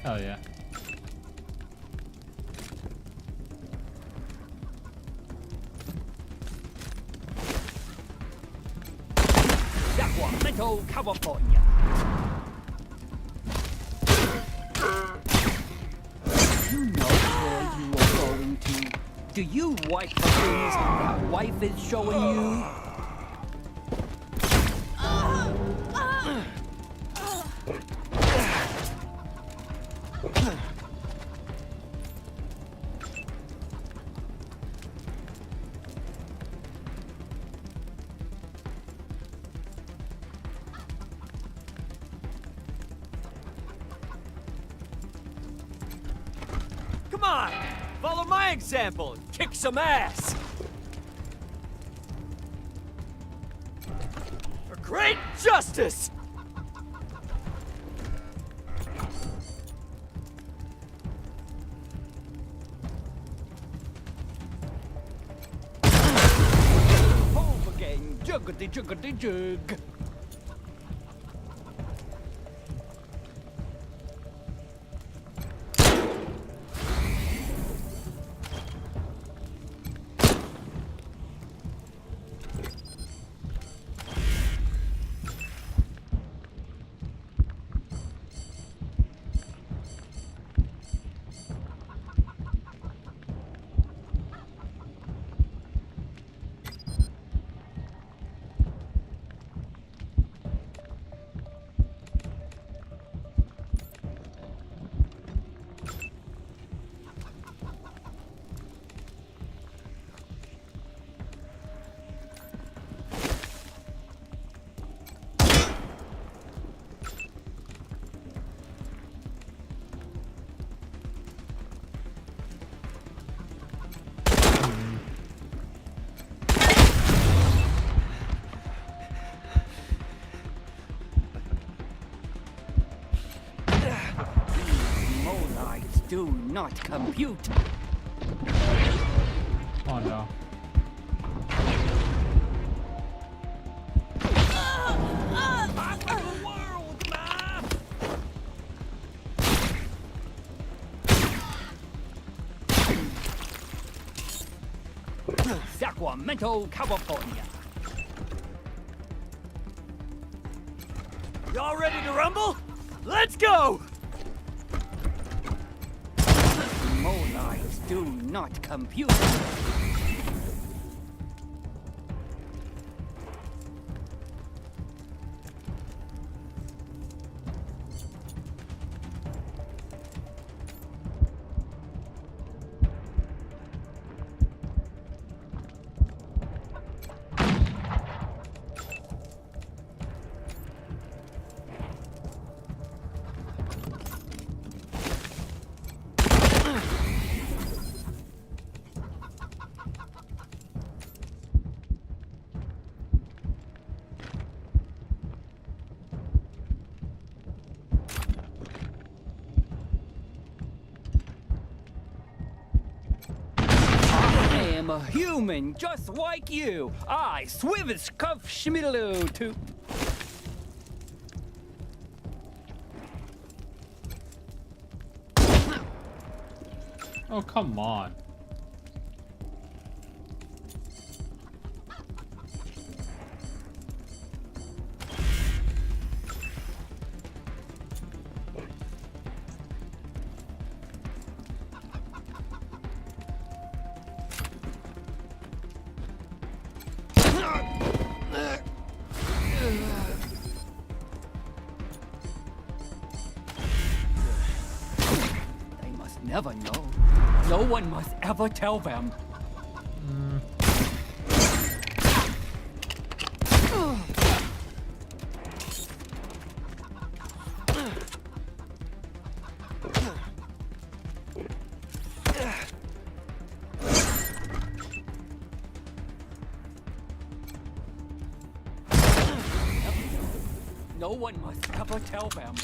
Speaker 9: Oh yeah.
Speaker 1: Sacramento, California. You know where you are going to. Do you like the things that wife is showing you?
Speaker 5: on! Follow my example and kick some ass! For great justice!
Speaker 1: Home again, juggity juggity jug. Molites do not compute.
Speaker 9: Oh no.
Speaker 1: Sacramento, California.
Speaker 5: Y'all ready to rumble? Let's go!
Speaker 1: Molites do not compute. I am a human just like you. I swivish cuff schmiddaloo to.
Speaker 9: Oh, come on.
Speaker 1: They must never know. No one must ever tell them. No one must ever tell them.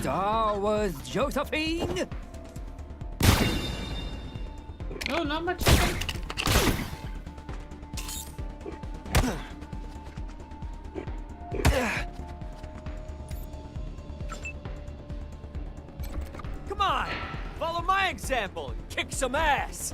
Speaker 1: Star Wars Josephine?
Speaker 9: No, not much.
Speaker 5: Come on! Follow my example and kick some ass!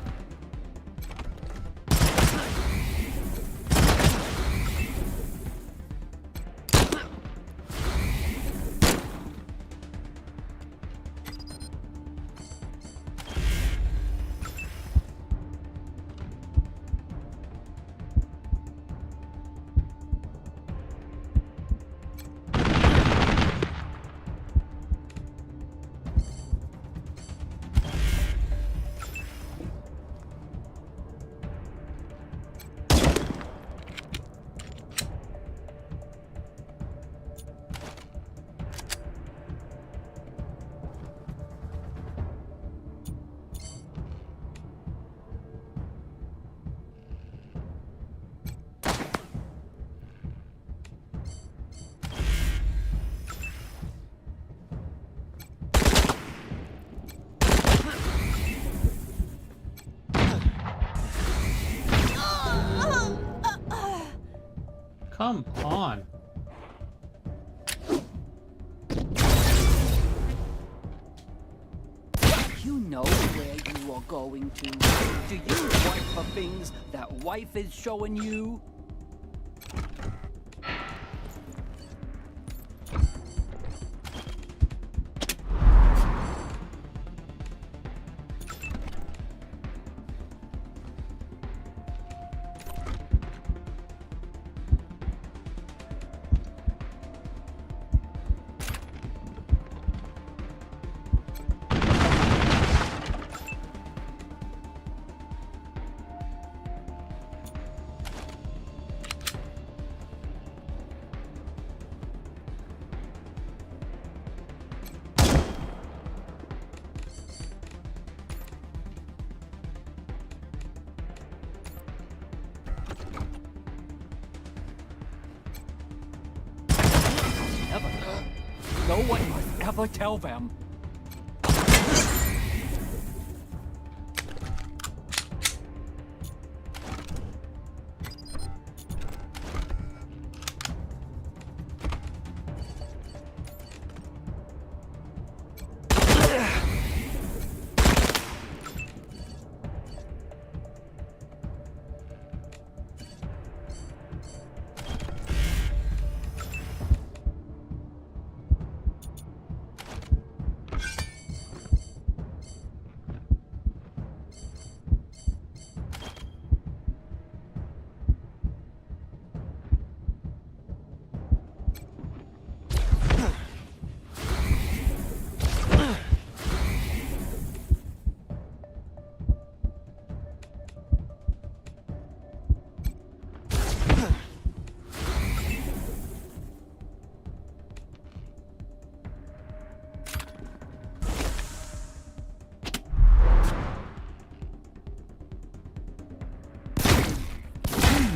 Speaker 9: Come on.
Speaker 1: You know where you are going to. Do you want for things that wife is showing you? Never. No one must ever tell them.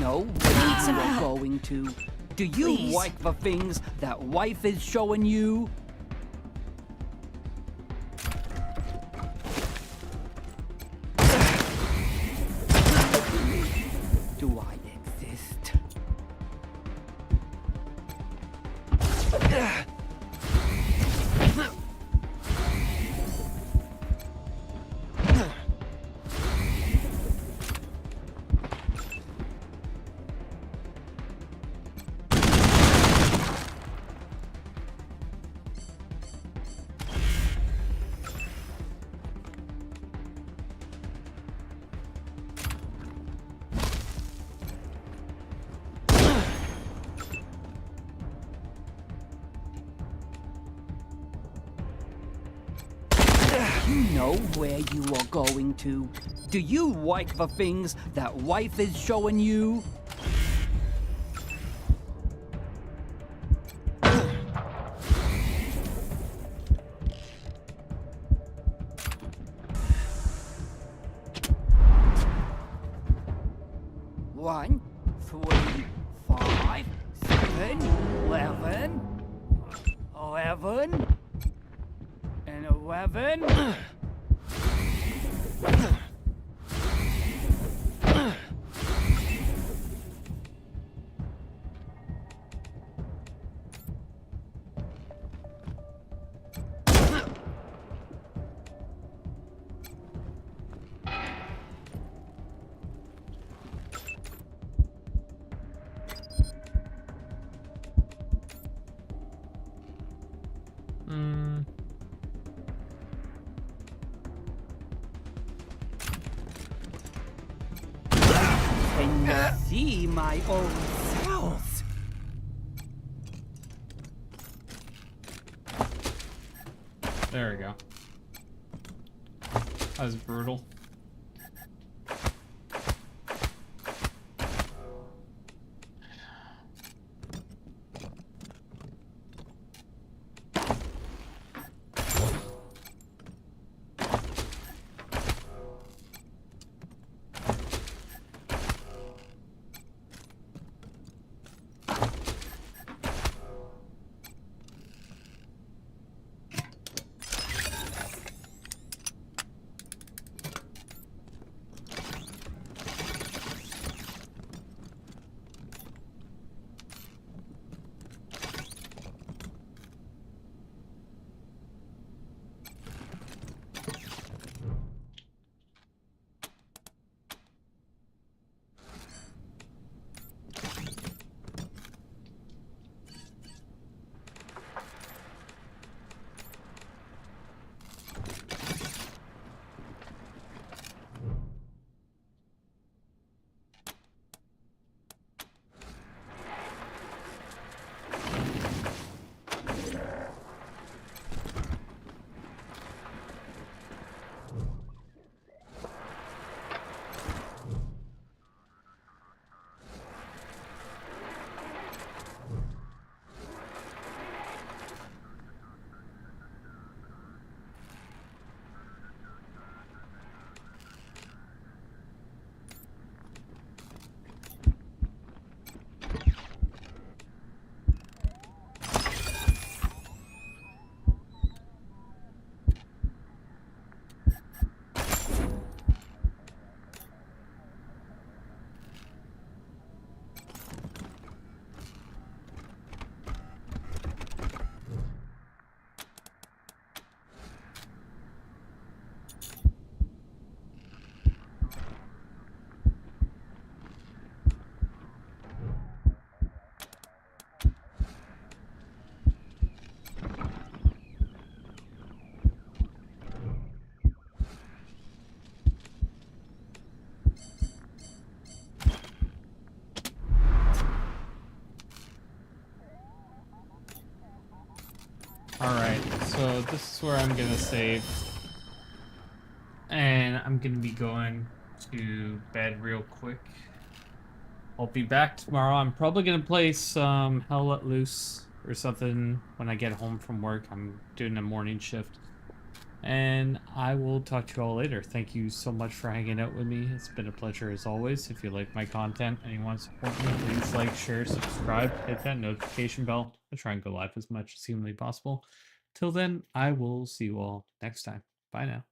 Speaker 1: Know where you are going to. Do you like the things that wife is showing you? Do I exist? You know where you are going to. Do you like the things that wife is showing you? One, 3, 5, 7, 11, 11. Kevin. Can you see my own cells?
Speaker 9: There we go. That was brutal. Alright, so this is where I'm gonna save. And I'm gonna be going to bed real quick. I'll be back tomorrow. I'm probably gonna play some Hell Let Loose or something when I get home from work. I'm doing a morning shift. And I will talk to you all later. Thank you so much for hanging out with me. It's been a pleasure as always. If you like my content and you want to support me, please like, share, subscribe, hit that notification bell. I try and go live as much as humanly possible. Till then, I will see you all next time. Bye now.